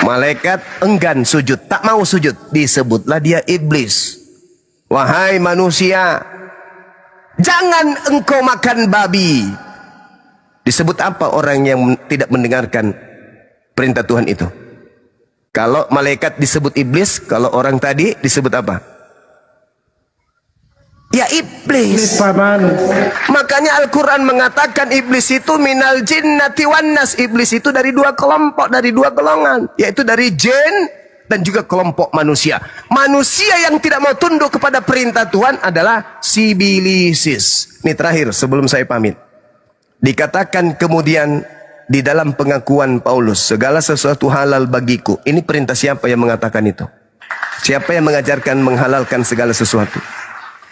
Malaikat enggan sujud, tak mau sujud. Disebutlah dia iblis. Wahai manusia, jangan engkau makan babi. Disebut apa orang yang tidak mendengarkan perintah Tuhan itu? Kalau malaikat disebut iblis, kalau orang tadi disebut apa? Ya iblis. Makanya Al-Quran mengatakan iblis itu minal jinnati wan nas. Iblis itu dari dua kelompok, dari dua golongan, yaitu dari jin dan juga kelompok manusia. Manusia yang tidak mau tunduk kepada perintah Tuhan adalah sibilisis. Ini terakhir sebelum saya pamit. Dikatakan kemudian di dalam pengakuan Paulus, segala sesuatu halal bagiku. Ini perintah siapa yang mengatakan itu? Siapa yang mengajarkan menghalalkan segala sesuatu?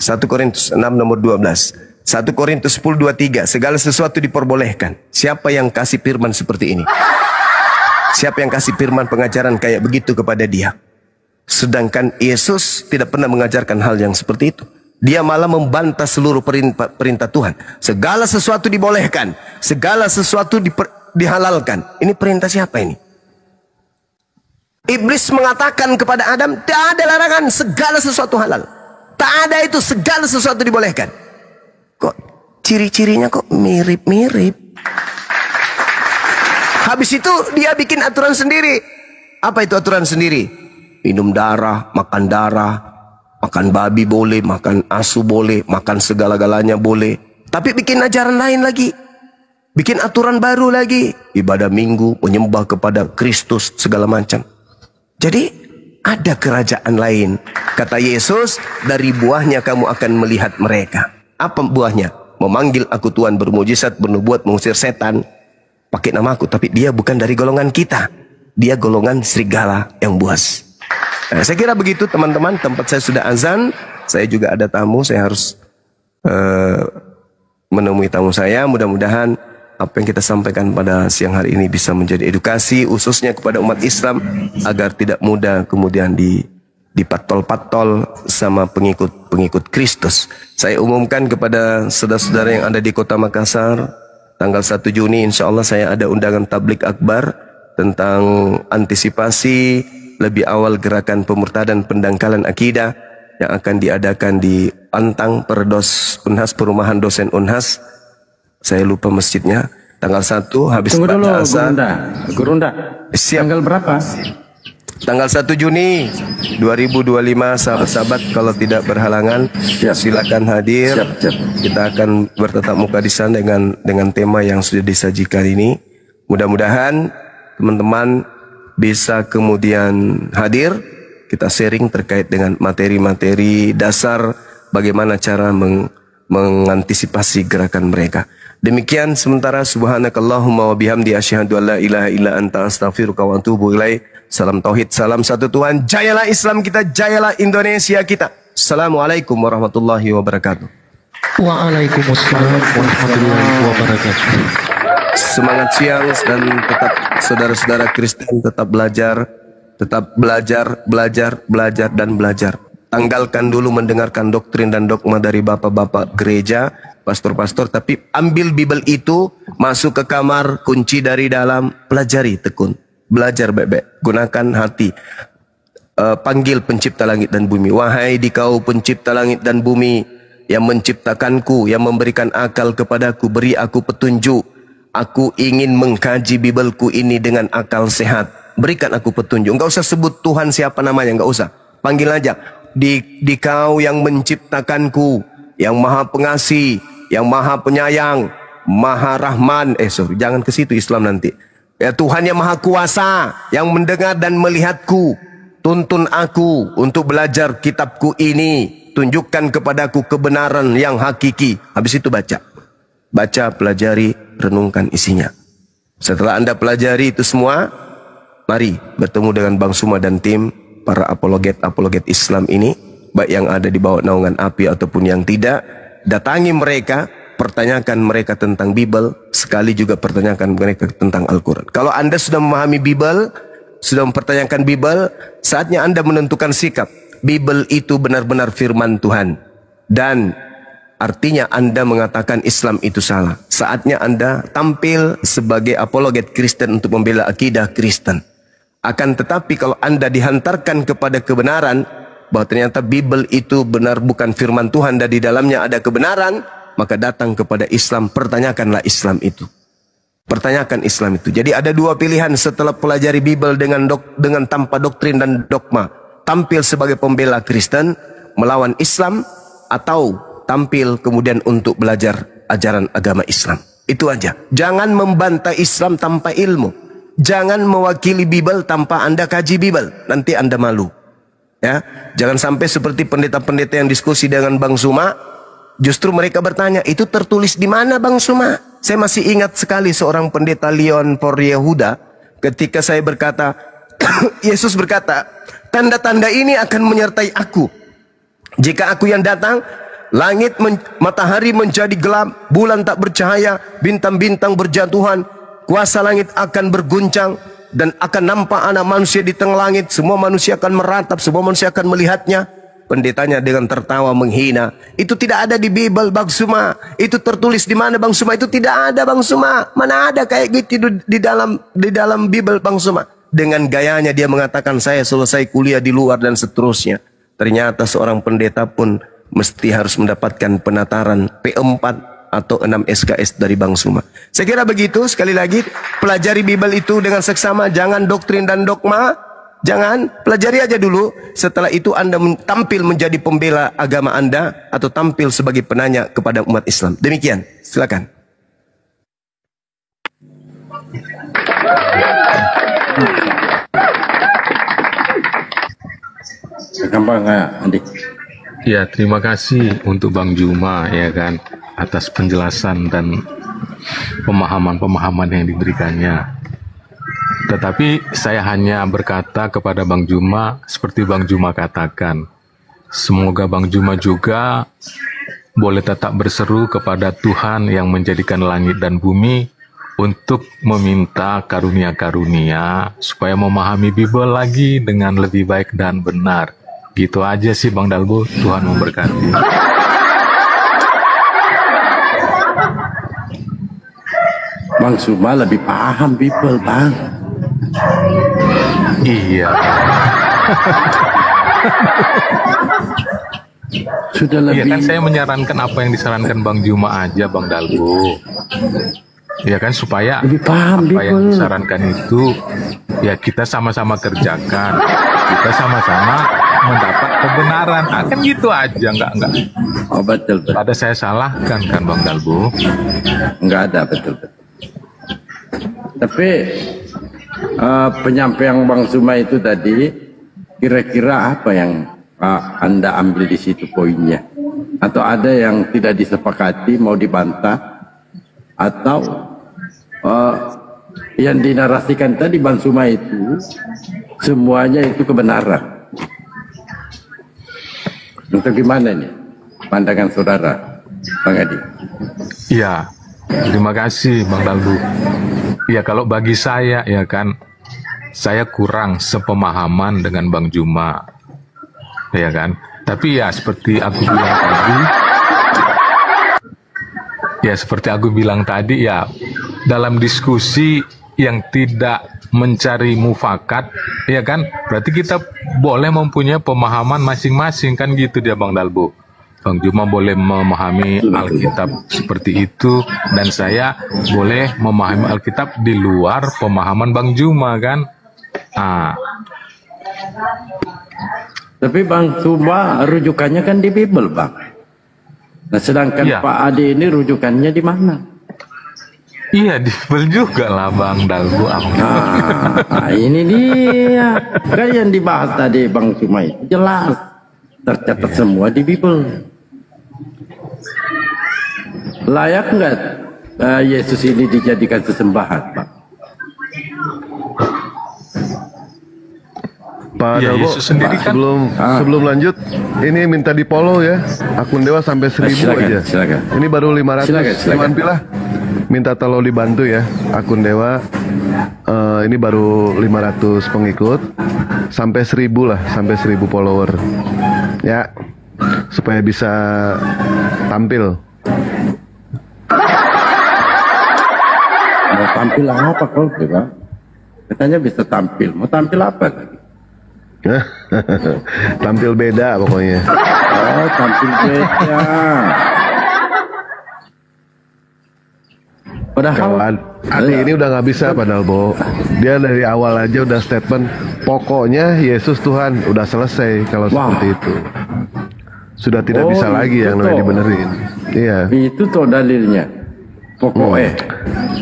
1 Korintus 6 nomor 12. 1 Korintus 10 23. Segala sesuatu diperbolehkan. Siapa yang kasih firman seperti ini? Siapa yang kasih firman pengajaran kayak begitu kepada dia? Sedangkan Yesus tidak pernah mengajarkan hal yang seperti itu. Dia malah membantah seluruh perintah Tuhan. Segala sesuatu dibolehkan, segala sesuatu dihalalkan. Ini perintah siapa ini? Iblis mengatakan kepada Adam, tak ada larangan, segala sesuatu halal. Tak ada itu, segala sesuatu dibolehkan. Kok ciri-cirinya kok mirip-mirip? Habis itu dia bikin aturan sendiri. Apa itu aturan sendiri? Minum darah, makan babi boleh, makan asu boleh, makan segala-galanya boleh. Tapi bikin ajaran lain lagi. Bikin aturan baru lagi. Ibadah minggu, menyembah kepada Kristus, segala macam. Jadi ada kerajaan lain. Kata Yesus, dari buahnya kamu akan melihat mereka. Apa buahnya? Memanggil aku Tuhan, bermujizat, bernubuat, mengusir setan. Pakai nama aku, tapi dia bukan dari golongan kita. Dia golongan serigala yang buas. Nah, saya kira begitu teman-teman. Tempat saya sudah azan. Saya juga ada tamu. Saya harus menemui tamu saya. Mudah-mudahan apa yang kita sampaikan pada siang hari ini bisa menjadi edukasi khususnya kepada umat Islam agar tidak mudah kemudian dipatol-patol sama pengikut Kristus. Saya umumkan kepada saudara-saudara yang ada di Kota Makassar, tanggal 1 Juni insya Allah saya ada undangan tablik akbar tentang antisipasi lebih awal gerakan pemurtadan pendangkalan akidah yang akan diadakan di Antang Perdos Unhas, perumahan dosen Unhas. Saya lupa masjidnya. Tanggal 1 habis
Tunggu dulu,
baca asar.
Gurunda.
Siap.
Tanggal berapa?
Tanggal 1 Juni 2025, sahabat-sahabat kalau tidak berhalangan silakan hadir.
Siap.
Kita akan bertatap muka di sana dengan tema yang sudah disajikan ini. Mudah-mudahan teman-teman bisa kemudian hadir. Kita sharing terkait dengan materi-materi dasar bagaimana cara mengantisipasi gerakan mereka. Demikian sementara, subhanakallahumma wa bihamdi asyhadu an la ilaha illa anta astaghfiruka wa atubu ilaik. Salam tauhid, salam satu Tuhan. Jayalah Islam kita, jayalah Indonesia kita. Assalamualaikum warahmatullahi wabarakatuh.
Waalaikumsalam warahmatullahi wabarakatuh.
Semangat siang dan tetap saudara-saudara Kristen tetap belajar, dan belajar. Tanggalkan dulu mendengarkan doktrin dan dogma dari bapak-bapak gereja, pastor-pastor, tapi ambil Bible itu, masuk ke kamar, kunci dari dalam, pelajari tekun. Belajar baik-baik, gunakan hati. Panggil pencipta langit dan bumi. Wahai dikau pencipta langit dan bumi, yang menciptakanku, yang memberikan akal kepadaku, beri aku petunjuk. Aku ingin mengkaji Bibelku ini dengan akal sehat. Berikan aku petunjuk. Enggak usah sebut Tuhan siapa namanya, enggak usah. Panggil aja. Dikau yang menciptakanku, yang maha pengasih, yang maha penyayang, maha rahman. Jangan ke situ Islam nanti. Ya Tuhan yang maha kuasa, yang mendengar dan melihatku. Tuntun aku untuk belajar kitabku ini. Tunjukkan kepadaku kebenaran yang hakiki. Habis itu baca. Baca, pelajari, renungkan isinya. Setelah Anda pelajari itu semua, mari bertemu dengan Bang Suma dan tim para apologet Islam ini, baik yang ada di bawah naungan API ataupun yang tidak. Datangi mereka, pertanyakan mereka tentang Bible, sekali juga pertanyakan mereka tentang Al-Quran. Kalau Anda sudah memahami Bible, sudah mempertanyakan Bible, saatnya Anda menentukan sikap. Bible itu benar-benar firman Tuhan. Dan artinya Anda mengatakan Islam itu salah. Saatnya Anda tampil sebagai apologet Kristen untuk membela akidah Kristen. Akan tetapi kalau Anda dihantarkan kepada kebenaran, bahwa ternyata Bible itu benar bukan firman Tuhan dan di dalamnya ada kebenaran, maka datang kepada Islam, pertanyakanlah Islam itu. Pertanyakan Islam itu. Jadi ada dua pilihan setelah pelajari Bible dengan tanpa doktrin dan dogma. Tampil sebagai pembela Kristen, melawan Islam, atau tampil kemudian untuk belajar ajaran agama Islam. Itu aja. Jangan membantah Islam tanpa ilmu. Jangan mewakili Bible tanpa Anda kaji Bible. Nanti Anda malu. Ya, jangan sampai seperti pendeta-pendeta yang diskusi dengan Bang Suma, justru mereka bertanya, itu tertulis di mana Bang Suma? Saya masih ingat sekali seorang pendeta Leon for Yehuda ketika saya berkata, Yesus berkata, tanda-tanda ini akan menyertai aku. Jika aku yang datang, matahari menjadi gelap, bulan tak bercahaya, bintang-bintang berjatuhan, kuasa langit akan berguncang, dan akan nampak anak manusia di tengah langit. Semua manusia akan meratap, semua manusia akan melihatnya. Pendetanya dengan tertawa menghina. Itu tidak ada di Bible Bang Suma. Itu tertulis di mana Bang Suma? Itu tidak ada Bang Suma. Mana ada kayak gitu di dalam Bible Bang Suma. Dengan gayanya dia mengatakan saya selesai kuliah di luar dan seterusnya. Ternyata seorang pendeta pun mesti harus mendapatkan penataran P4 atau 6 SKS dari Bang Suma. Saya kira begitu. Sekali lagi, pelajari Bible itu dengan seksama. Jangan doktrin dan dogma. Jangan, pelajari aja dulu. Setelah itu Anda tampil menjadi pembela agama Anda atau tampil sebagai penanya kepada umat Islam. Demikian, silakan.
Gampang Andi.
Ya, terima kasih untuk Bang Juma ya kan atas penjelasan dan pemahaman-pemahaman yang diberikannya. Tetapi saya hanya berkata kepada Bang Juma seperti Bang Juma katakan, semoga Bang Juma juga boleh tetap berseru kepada Tuhan yang menjadikan langit dan bumi untuk meminta karunia-karunia supaya memahami Bible lagi dengan lebih baik dan benar. Gitu aja sih Bang Dalbo, Tuhan memberkati.
Bang Suma lebih paham Bible, Bang.
Iya.
Sudah
Iya
lebih.
kan saya menyarankan apa yang disarankan Bang Juma aja, Bang Dalbo. Ya kan supaya
Lebih paham,
apa yang
Bibel.
disarankan itu ya kita sama-sama kerjakan, kita sama-sama mendapat kebenaran. Kan gitu aja, enggak.
Oh, betul.
Ada saya salahkan kan Bang Dalbo?
Enggak ada, betul. Tapi penyampaian Bang Suma itu tadi, kira-kira apa yang Anda ambil di situ poinnya? Atau ada yang tidak disepakati mau dibantah? Atau yang dinarasikan tadi Bang Suma itu semuanya itu kebenaran? Untuk gimana nih pandangan saudara Bang Adi?
Iya, terima kasih Bang Dalbo. Ya kalau bagi saya ya kan, saya kurang sepemahaman dengan Bang Juma, ya kan. Tapi ya seperti aku bilang tadi, ya dalam diskusi yang tidak mencari mufakat, ya kan, berarti kita boleh mempunyai pemahaman masing-masing kan gitu dia Bang Dalbo. Bang Juma boleh memahami Alkitab seperti itu, dan saya boleh memahami Alkitab di luar pemahaman Bang Juma kan.
Tapi Bang Suma rujukannya kan di Bible, Bang. Nah, sedangkan
Iya.
Pak Adi ini rujukannya di mana?
Iya, di Bible juga lah Bang Dalbo.
Ini dia. Kan yang dibahas tadi Bang Suma itu jelas tercatat semua di Bible. Layak nggak Yesus ini dijadikan sesembahan, Pak?
Pak
Ya,
Dalbo,
Yesus sendiri kan-
sebelum lanjut, ini minta di follow ya, akun Dewa sampai 1000
Silakan,
aja.
silakan.
Ini baru 500.
Silakan.
Iwan Pilah, minta tolong dibantu ya, akun Dewa. Ini baru 500 pengikut, sampai 1000 lah, sampai 1000 follower. Ya, supaya bisa tampil.
Mau tampil apa kau, Pak? Katanya bisa tampil. Mau tampil apa lagi?
Tampil beda pokoknya.
Oh, tampil beda.
Kalau
Padahal
Adi ini udah nggak bisa Pak Dalbo. Dia dari awal aja udah statement, pokoknya Yesus Tuhan, udah selesai kalau
Wah.
seperti itu. Sudah tidak
Oh,
bisa lagi
itu
yang namanya
toh.
dibenerin. Iya.
itu tuh dalilnya.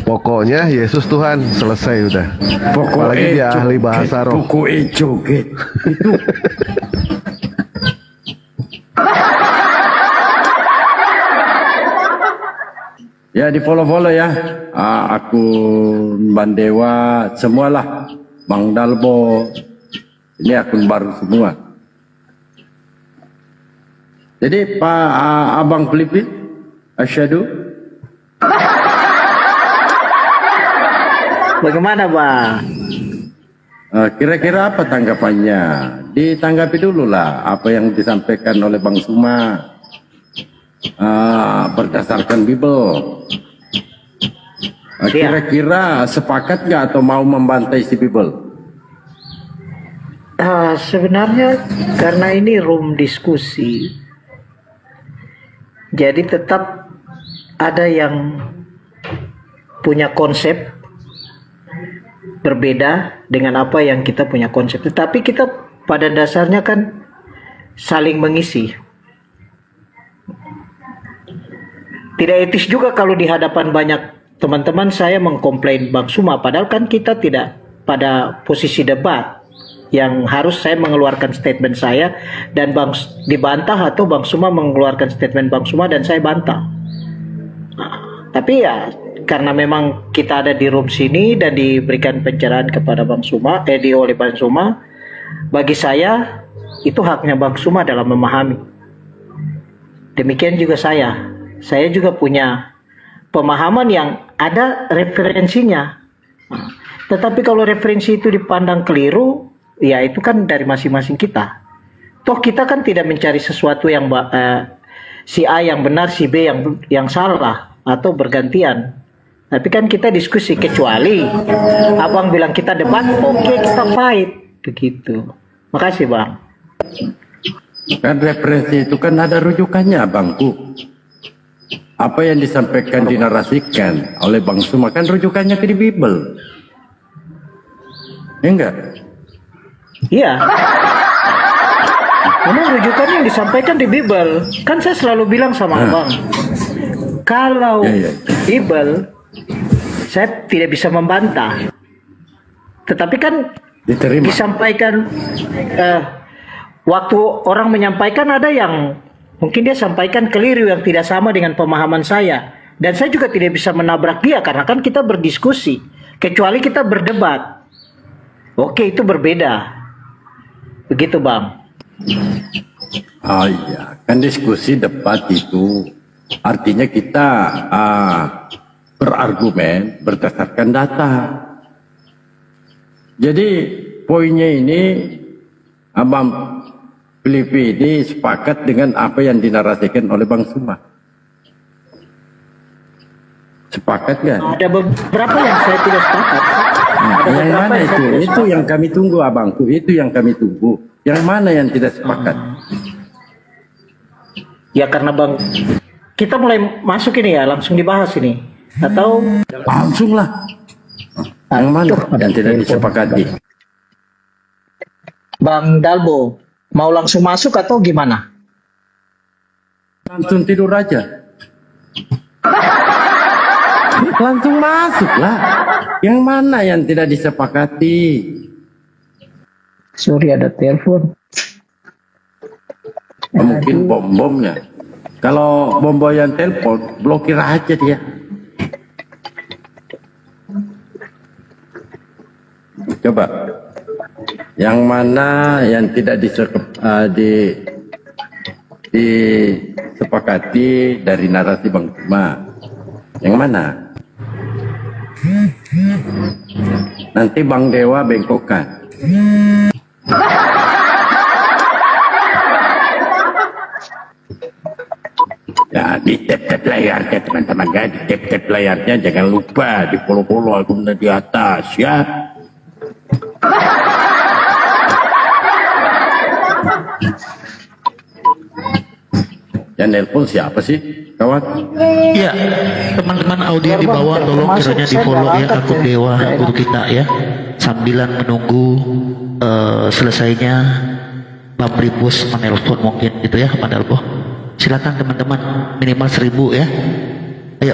Pokoknya Yesus Tuhan, selesai udah. Apalagi dia ahli bahasa roh.
Pokoknya joget. Itu. Ya, di follow ya. Akun Bandewa semualah. Bang Dalbo. Ini akun baru semua. Jadi Pak Abang Filipin, asyhadu.
Bagaimana Bang?
Kira-kira apa tanggapannya? Ditanggapi dulu lah apa yang disampaikan oleh Bang Suma berdasarkan Bible. Kira-kira sepakat nggak atau mau membantai si Bible?
Sebenarnya karena ini room diskusi, jadi tetap ada yang punya konsep berbeda dengan apa yang kita punya konsep. Tetapi kita pada dasarnya kan saling mengisi. Tidak etis juga kalau di hadapan banyak teman-teman saya mengkomplain Bang Suma, padahal kan kita tidak pada posisi debat yang harus saya mengeluarkan statement saya dan Bang dibantah, atau Bang Suma mengeluarkan statement Bang Suma dan saya bantah. Tapi ya karena memang kita ada di room sini dan diberikan pencerahan kepada Bang Suma, oleh Bang Suma, bagi saya itu haknya Bang Suma dalam memahami. Demikian juga saya juga punya pemahaman yang ada referensinya. Tetapi kalau referensi itu dipandang keliru, ya itu kan dari masing-masing kita. Toh kita kan tidak mencari sesuatu yang si A yang benar, si B yang salah atau bergantian. Tapi kan kita diskusi, kecuali abang bilang kita debat, oke, kita fight. begitu. Makasih Bang.
Kan referensi itu kan ada rujukannya Bangku. Apa yang disampaikan dinarasikan oleh Bang Suma kan rujukannya ke di Bible. Ya enggak?
Iya. Memang rujukannya yang disampaikan di Bible. Kan saya selalu bilang sama Abang, kalau Bible saya tidak bisa membantah. Tetapi kan
diterima.
Disampaikan waktu orang menyampaikan ada yang mungkin dia sampaikan keliru yang tidak sama dengan pemahaman saya. Dan saya juga tidak bisa menabrak dia karena kan kita berdiskusi. Kecuali kita berdebat. Oke, itu berbeda. Begitu Bang.
Oh iya, kan diskusi debat itu artinya kita berargumen berdasarkan data. Jadi poinnya ini Abang Filipi ini sepakat dengan apa yang dinarasikan oleh Bang Suma. Sepakat kan?
Ada beberapa yang saya tidak sepakat.
Yang mana itu? Itu yang kami tunggu Abangku, itu yang kami tunggu. Yang mana yang tidak sepakat?
Ya karena Bang, kita mulai masuk ini ya, langsung dibahas ini. Atau
langsung lah. Yang mana yang tidak disepakati?
Bang Dalbo, mau langsung masuk atau gimana?
Langsung tidur aja. Langsung masuk lah. Yang mana yang tidak disepakati?
Sorry ada telepon.
Mungkin bom-bomnya. Kalau bom-bom yang telepon, blokir aja dia. Coba. Yang mana yang tidak disepakati dari narasi Bang Suma? Yang mana? Nanti Bang Dewa bengkokkan. Ya, di tap-tap layarnya teman-teman ya, di tap-tap layarnya jangan lupa di follow-follow akunnya di atas ya. Yang nelpon siapa sih kawan?
Iya, teman-teman audio di bawah tolong kiranya di follow ya akun Dewa Guru kita ya, sambilan menunggu selesainya Bang Ribus menelpon mungkin gitu ya Pak Dalbo. Silakan teman-teman, minimal 1000 ya. Ayo.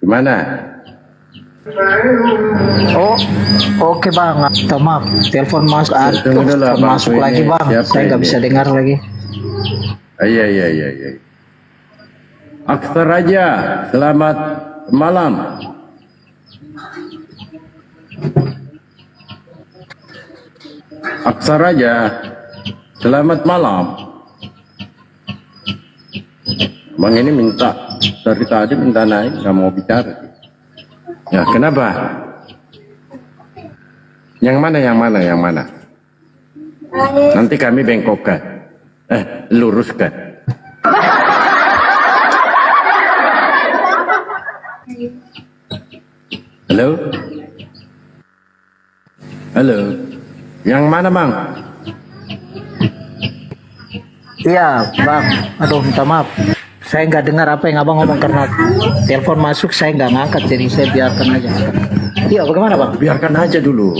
Gimana?
Oh, oke Bang. Maaf, telepon masuk. Masuk lagi Bang. Saya nggak bisa dengar lagi.
Iya. Aksar Raja, selamat malam. Aksar Raja, selamat malam. Bang ini minta dari tadi minta naik, nggak mau bicara. Ya kenapa? Yang mana? Nanti kami bengkokkan, luruskan. Halo, yang mana Bang?
Iya Bang, aduh minta maaf. Saya nggak dengar apa yang Abang ngomong karena telepon masuk saya nggak ngangkat, jadi saya biarkan aja. Iya, bagaimana Bang?
Biarkan aja dulu.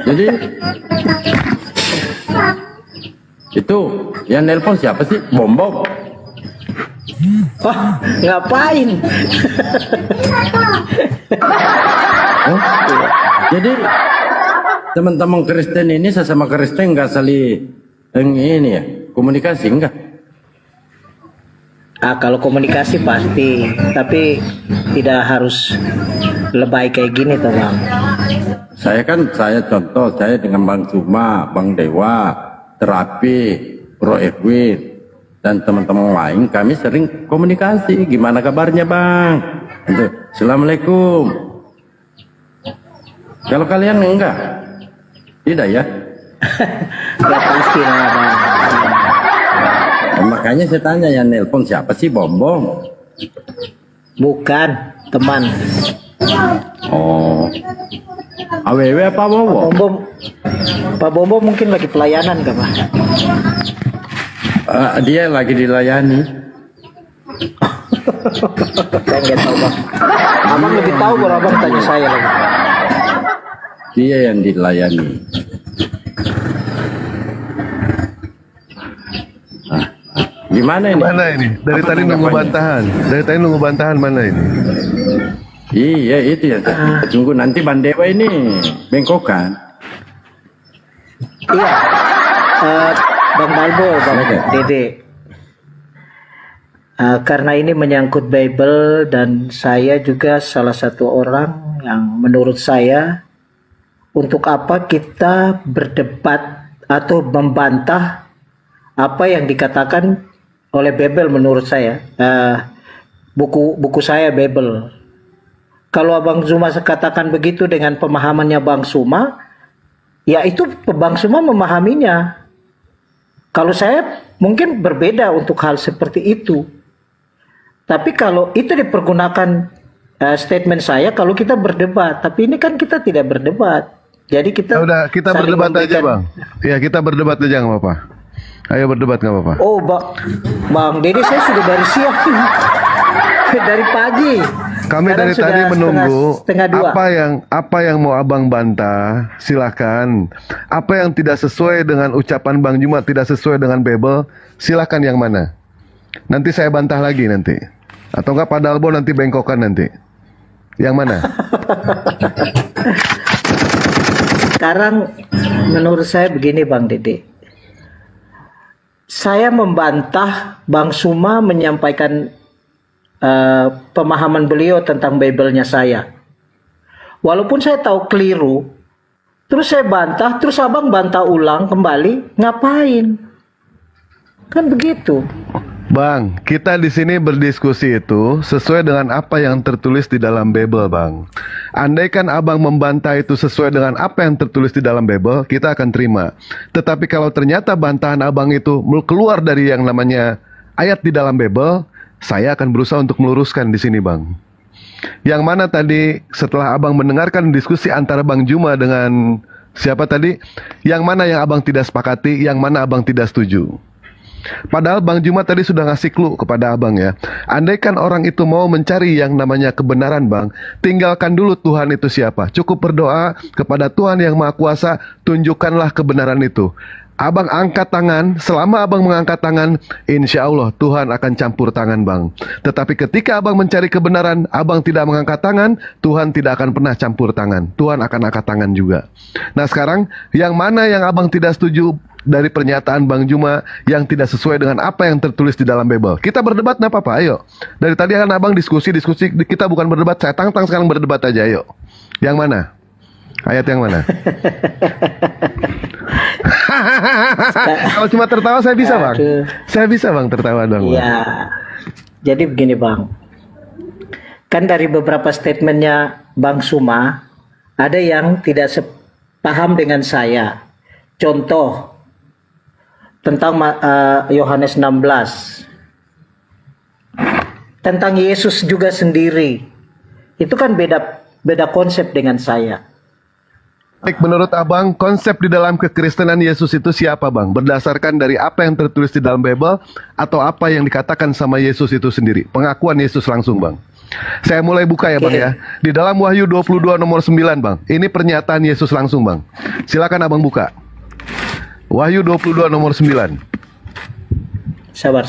Jadi itu yang nelpon siapa sih? Bom.
Wah, ngapain?
Jadi teman-teman Kristen ini sesama Kristen nggak saling ini ya komunikasi enggak?
Kalau komunikasi pasti, tapi tidak harus lebay kayak gini toh Bang.
Saya contoh saya dengan Bang Suma, Bang Dewa, Terapi, Bro Edwin dan teman-teman lain kami sering komunikasi. Gimana kabarnya Bang? Assalamualaikum. Kalau kalian enggak, tidak ya?
Ya pasti lah Bang.
makanya saya tanya yang nelpon siapa sih, Bombong?
Bukan, teman.
Oh, AWW apa
Pak
Bobo?
Bombom, Pak Bombom mungkin lagi pelayanan gak Pak?
Dia lagi dilayani.
Saya nggak tahu Bang. Abang lebih tahu kalau Abang tanya saya lagi.
Dia yang dilayani. Gimana ini?
Mana ini? Dari
Apa
tadi nunggu
tanggapannya?
bantahan. Dari tadi nunggu bantahan mana ini?
Iya itu ya. Tunggu nanti Bang Dewa ini bengkokan.
Iya, Bang Balbo, Bang
Oke.
Dede. Karena ini menyangkut Bible dan saya juga salah satu orang yang menurut saya untuk apa kita berdebat atau membantah apa yang dikatakan oleh Bible menurut saya. Buku saya Bible. Kalau Bang Zuma katakan begitu dengan pemahamannya Bang Suma, ya itu Bang Suma memahaminya. Kalau saya mungkin berbeda untuk hal seperti itu. Tapi kalau itu dipergunakan statement saya, kalau kita berdebat, tapi ini kan kita tidak berdebat. Jadi kita
Udah, kita
saling
berdebat aja,
memberikan-
Bang. Ya, kita berdebat aja nggak apa-apa. Ayo berdebat nggak apa-apa.
Oh, Bang Dede, saya sudah dari siang, dari pagi.
Kami
Sekarang
dari
sudah
tadi menunggu
setengah dua.
apa yang mau Abang bantah, silakan. Apa yang tidak sesuai dengan ucapan Bang Juma, tidak sesuai dengan Bible, silakan yang mana. Nanti saya bantah lagi nanti. Atau enggak Pak Dalbo nanti bengkokan nanti. Yang mana?
Sekarang menurut saya begini Bang Dede. Saya membantah Bang Suma menyampaikan pemahaman beliau tentang Bible-nya saya. Walaupun saya tahu keliru, terus saya bantah, terus Abang bantah ulang kembali, ngapain? Kan begitu.
Bang, kita di sini berdiskusi itu sesuai dengan apa yang tertulis di dalam Bible, Bang. Andaikan Abang membantah itu sesuai dengan apa yang tertulis di dalam Bible, kita akan terima. Tetapi kalau ternyata bantahan Abang itu keluar dari yang namanya ayat di dalam Bible, saya akan berusaha untuk meluruskan di sini, Bang. Yang mana tadi setelah Abang mendengarkan diskusi antara Bang Juma dengan siapa tadi, yang mana yang Abang tidak sepakati, yang mana Abang tidak setuju. Padahal Bang Juma tadi sudah ngasih clue kepada Abang ya. Andaikan orang itu mau mencari yang namanya kebenaran Bang, tinggalkan dulu Tuhan itu siapa. Cukup berdoa kepada Tuhan yang Maha Kuasa, tunjukkanlah kebenaran itu. Abang angkat tangan, selama Abang mengangkat tangan, insya Allah Tuhan akan campur tangan Bang. Tetapi ketika Abang mencari kebenaran, Abang tidak mengangkat tangan, Tuhan tidak akan pernah campur tangan. Tuhan akan angkat tangan juga. Nah sekarang, yang mana yang Abang tidak setuju dari pernyataan Bang Juma yang tidak sesuai dengan apa yang tertulis di dalam Bible? Kita berdebat, nggak apa-apa, ayo. Dari tadi kan Abang diskusi, kita bukan berdebat, saya tantang sekarang berdebat aja, ayo. Yang mana? Ayat yang mana? Kalau cuma tertawa saya bisa Bang.
Aduh.
Saya bisa Bang tertawa dong. Bang.
Ya, jadi begini Bang. Kan dari beberapa statementnya Bang Suma, ada yang tidak sepaham dengan saya. Contoh, tentang Yohanes 16. Tentang Yesus juga sendiri. Itu kan beda konsep dengan saya.
Baik, menurut Abang, konsep di dalam kekristenan Yesus itu siapa Bang? Berdasarkan dari apa yang tertulis di dalam Bible atau apa yang dikatakan sama Yesus itu sendiri? Pengakuan Yesus langsung Bang. Saya mulai buka ya Bang ya. Di dalam Wahyu 22 nomor 9 Bang. Ini pernyataan Yesus langsung Bang. Silakan Abang buka. Wahyu 22 nomor 9.
Sabar.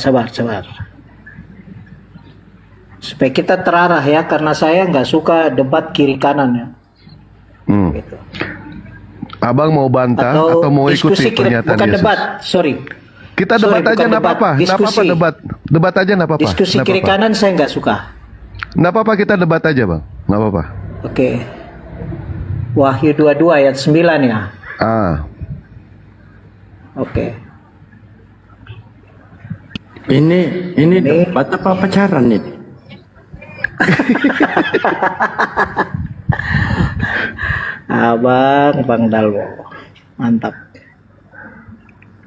Supaya kita terarah ya, karena saya nggak suka debat kiri kanan ya. Gitu.
Abang mau bantah atau mau ikuti pernyataan
bukan
Yesus?
debat, sorry.
Kita debat
Sorry,
aja
bukan
nggak apa-apa. Nggak apa-apa
diskusi.
debat aja nggak apa-apa.
Diskusi
Nggak
kiri
apa-apa.
kanan saya nggak suka.
Nggak apa-apa, kita debat aja Bang. Nggak apa-apa.
Oke. Wahyu 22 ayat 9 ya. Oke.
Ini debat apa pacaran ini?
Bang Dalwo. Mantap.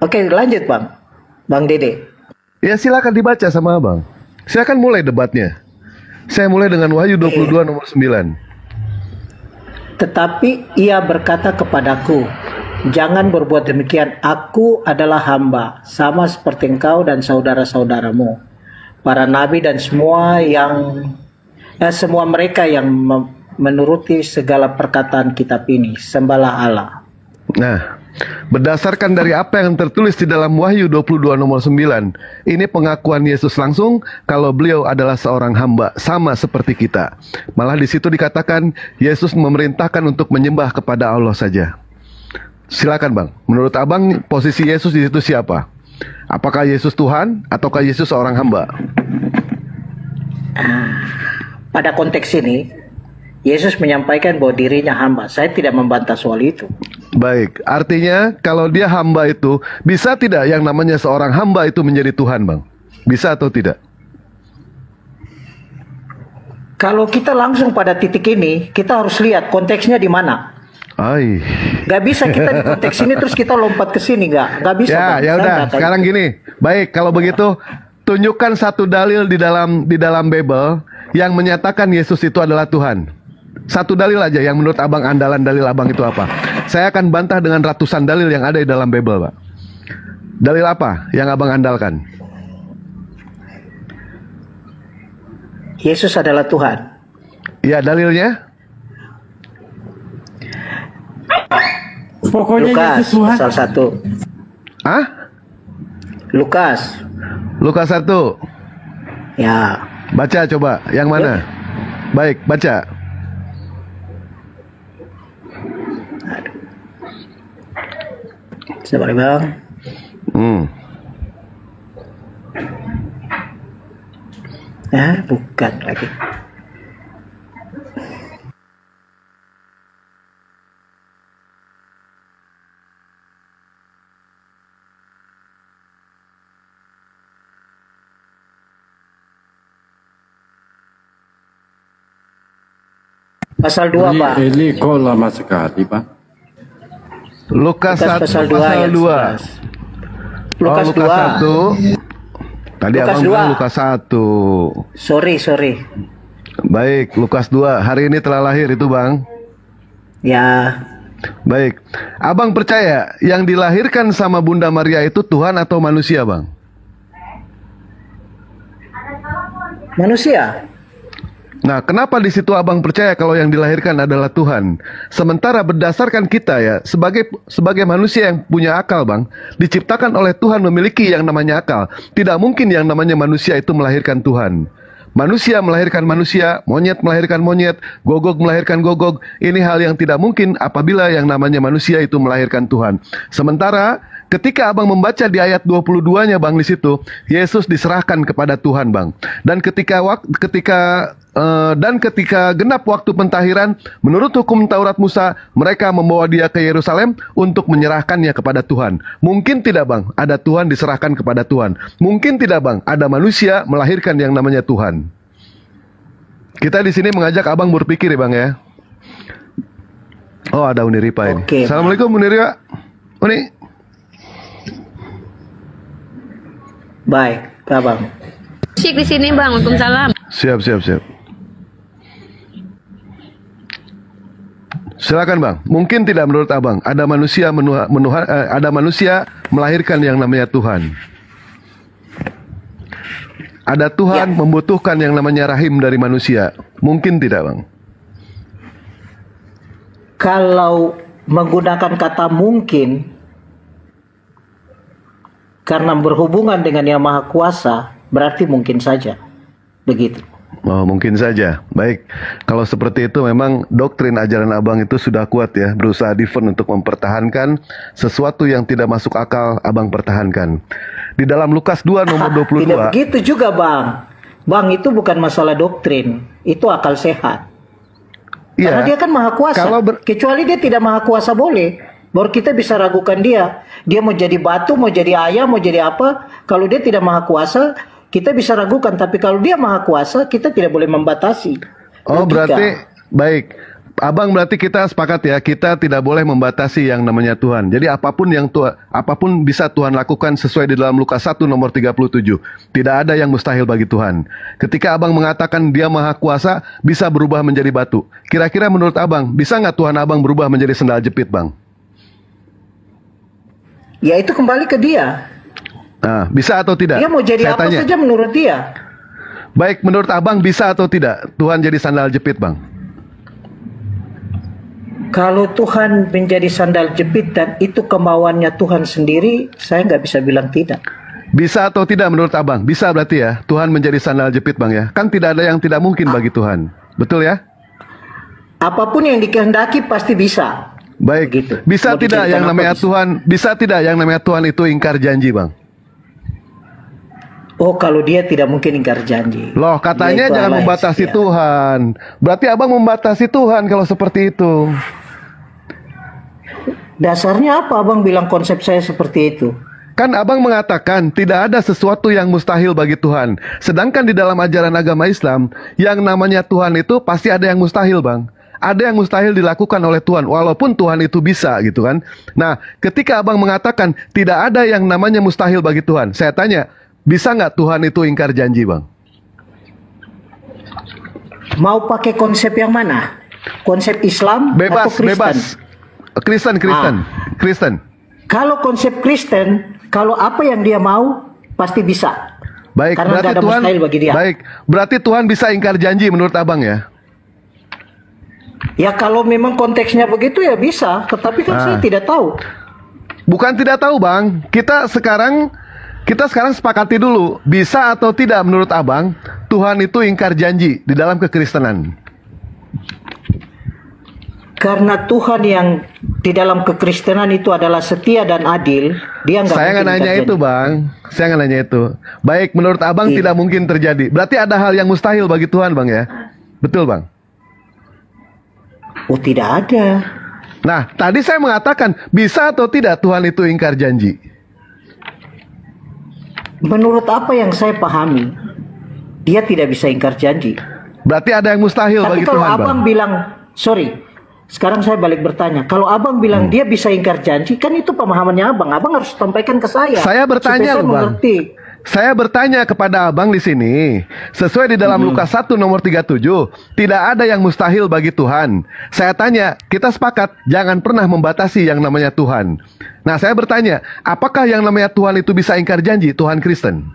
Oke, lanjut Bang. Bang Dede.
Ya silakan dibaca sama abang. Silakan mulai debatnya. Saya mulai dengan Wahyu 22 nomor 9.
Tetapi ia berkata kepadaku, jangan berbuat demikian, aku adalah hamba, sama seperti engkau dan saudara-saudaramu, para nabi dan semua mereka yang menuruti segala perkataan kitab ini, sembahlah Allah.
Nah, berdasarkan dari apa yang tertulis di dalam Wahyu 22 nomor 9, ini pengakuan Yesus langsung kalau beliau adalah seorang hamba sama seperti kita. Malah di situ dikatakan Yesus memerintahkan untuk menyembah kepada Allah saja. Silakan Bang, menurut Abang posisi Yesus di situ siapa? Apakah Yesus Tuhan ataukah Yesus seorang hamba?
Pada konteks ini, Yesus menyampaikan bahwa dirinya hamba. Saya tidak membantah soal itu.
Baik, artinya kalau dia hamba itu, bisa tidak yang namanya seorang hamba itu menjadi Tuhan, Bang? Bisa atau tidak?
Kalau kita langsung pada titik ini, kita harus lihat konteksnya di mana.
Ay.
Gak bisa kita di konteks ini terus kita lompat ke sini, gak bisa.
Ya,
Bang.
ya udah. Sekarang gini, baik kalau begitu, tunjukkan satu dalil di dalam Bible yang menyatakan Yesus itu adalah Tuhan. Satu dalil aja yang menurut abang andalan dalil abang itu apa? Saya akan bantah dengan ratusan dalil yang ada di dalam Bible, Pak. Dalil apa yang abang andalkan?
Yesus adalah Tuhan.
Iya, dalilnya?
Pokoknya
Lukas
Yesus Tuhan.
pasal 1.
Hah? Lukas 1.
Ya.
Baca coba, yang mana? Baik, baca.
Sabar Bang. Bukan lagi. Pasal 2, Pak.
Eli kok lama sekali, Pak?
Lukas 1
pasal 2 ayat 11. Lukas 2.
1. Tadi
Lukas
abang
2.
bilang Lukas 1.
Sorry.
Baik, Lukas 2. Hari ini telah lahir itu, Bang.
Ya.
Baik. Abang percaya yang dilahirkan sama Bunda Maria itu Tuhan atau manusia, Bang?
Manusia.
Nah, kenapa di situ abang percaya kalau yang dilahirkan adalah Tuhan? Sementara berdasarkan kita ya, sebagai manusia yang punya akal, Bang, diciptakan oleh Tuhan memiliki yang namanya akal. Tidak mungkin yang namanya manusia itu melahirkan Tuhan. Manusia melahirkan manusia, monyet melahirkan monyet, gogog melahirkan gogog. Ini hal yang tidak mungkin apabila yang namanya manusia itu melahirkan Tuhan. Sementara ketika abang membaca di ayat 22-nya, Bang, di situ Yesus diserahkan kepada Tuhan, Bang. Dan ketika genap waktu pentahiran, menurut hukum Taurat Musa, mereka membawa dia ke Yerusalem untuk menyerahkannya kepada Tuhan. Mungkin tidak, Bang, ada Tuhan diserahkan kepada Tuhan. Mungkin tidak, Bang, ada manusia melahirkan yang namanya Tuhan. Kita di sini mengajak abang berpikir ya, Bang, ya. Oh, ada Uni Ripa ini.
Oke,
Assalamualaikum Uni Ripa. Uni.
Baik, Abang.
Syik di sini, Bang. Waalaikumsalam.
Siap. Silakan, Bang. Mungkin tidak menurut abang ada manusia ada manusia melahirkan yang namanya Tuhan. Ada Tuhan membutuhkan yang namanya rahim dari manusia. Mungkin tidak, Bang?
Kalau menggunakan kata mungkin karena berhubungan dengan Yang Maha Kuasa, berarti mungkin saja. Begitu.
Oh, mungkin saja. Baik, kalau seperti itu memang doktrin ajaran abang itu sudah kuat ya, berusaha defend untuk mempertahankan sesuatu yang tidak masuk akal, abang pertahankan. Di dalam Lukas 2 nomor 22.
Tidak begitu juga, Bang. Bang, itu bukan masalah doktrin, itu akal sehat. Karena dia kan Maha Kuasa. Kecuali dia tidak Maha Kuasa boleh, baru kita bisa ragukan dia. Dia mau jadi batu, mau jadi ayam, mau jadi apa. Kalau dia tidak Maha Kuasa, kita bisa ragukan. Tapi kalau dia Maha Kuasa, kita tidak boleh membatasi.
Oh, berarti baik. Abang berarti kita sepakat ya, kita tidak boleh membatasi yang namanya Tuhan. Jadi apapun apapun bisa Tuhan lakukan sesuai di dalam Lukas 1 nomor 37. Tidak ada yang mustahil bagi Tuhan. Ketika abang mengatakan dia maha kuasa, bisa berubah menjadi batu. Kira-kira menurut abang, bisa nggak Tuhan abang berubah menjadi sendal jepit, bang?
Ya itu kembali ke dia.
Nah, bisa atau tidak?
Dia mau jadi
Saya
apa
tanya.
saja menurut dia.
Baik, menurut abang bisa atau tidak Tuhan jadi sandal jepit, bang?
Kalau Tuhan menjadi sandal jepit dan itu kemauannya Tuhan sendiri, saya nggak bisa bilang tidak.
Bisa atau tidak menurut abang? Bisa berarti ya, Tuhan menjadi sandal jepit, bang ya? Kan tidak ada yang tidak mungkin bagi Tuhan. Betul ya?
Apapun yang dikehendaki pasti bisa.
Baik,
Gitu.
bisa
Mau
tidak
dijadikan
yang
apa
namanya
bisa.
Tuhan, bisa tidak yang namanya Tuhan itu ingkar janji, bang?
Oh, kalau dia tidak mungkin ingkar janji.
Loh, katanya
Dia itu
jangan
Allah yang
membatasi
setia.
Tuhan. Berarti abang membatasi Tuhan kalau seperti itu.
Dasarnya apa abang bilang konsep saya seperti itu?
Kan abang mengatakan tidak ada sesuatu yang mustahil bagi Tuhan. Sedangkan di dalam ajaran agama Islam, yang namanya Tuhan itu pasti ada yang mustahil, bang. Ada yang mustahil dilakukan oleh Tuhan, walaupun Tuhan itu bisa, gitu kan. Nah, ketika abang mengatakan tidak ada yang namanya mustahil bagi Tuhan, saya tanya, bisa nggak Tuhan itu ingkar janji, bang?
Mau pakai konsep yang mana? Konsep Islam
Bebas,
atau Kristen?
bebas. Kristen.
Kalau konsep Kristen, kalau apa yang dia mau pasti bisa.
Baik,
Karena
berarti
nggak ada
Tuhan
mustahil bagi dia.
Baik, berarti Tuhan bisa ingkar janji menurut abang ya?
Ya kalau memang konteksnya begitu ya bisa, tetapi kan saya tidak tahu.
Bukan tidak tahu, bang. Kita sekarang sepakati dulu, bisa atau tidak menurut abang Tuhan itu ingkar janji di dalam kekristenan?
Karena Tuhan yang di dalam kekristenan itu adalah setia dan adil, dia nggak
Saya nggak
mungkin
nanya
ingkar
itu,
janji.
bang. Saya nggak nanya itu. Baik, menurut abang
Iya.
tidak mungkin terjadi. Berarti ada hal yang mustahil bagi Tuhan, bang ya? Betul, bang?
Oh tidak ada.
Nah, tadi saya mengatakan bisa atau tidak Tuhan itu ingkar janji?
Menurut apa yang saya pahami, dia tidak bisa ingkar janji.
Berarti ada yang mustahil
Tapi
bagi
kalau
Tuhan, bang.
abang bilang, sorry, sekarang saya balik bertanya. Kalau abang bilang dia bisa ingkar janji, kan itu pemahamannya abang. Abang harus sampaikan ke saya.
Saya bertanya,
supaya saya
loh, bang.
mengerti.
Saya bertanya kepada abang di sini, sesuai di dalam Lukas 1 nomor 37, tidak ada yang mustahil bagi Tuhan. Saya tanya, kita sepakat, jangan pernah membatasi yang namanya Tuhan. Nah, saya bertanya, apakah yang namanya Tuhan itu bisa ingkar janji, Tuhan Kristen?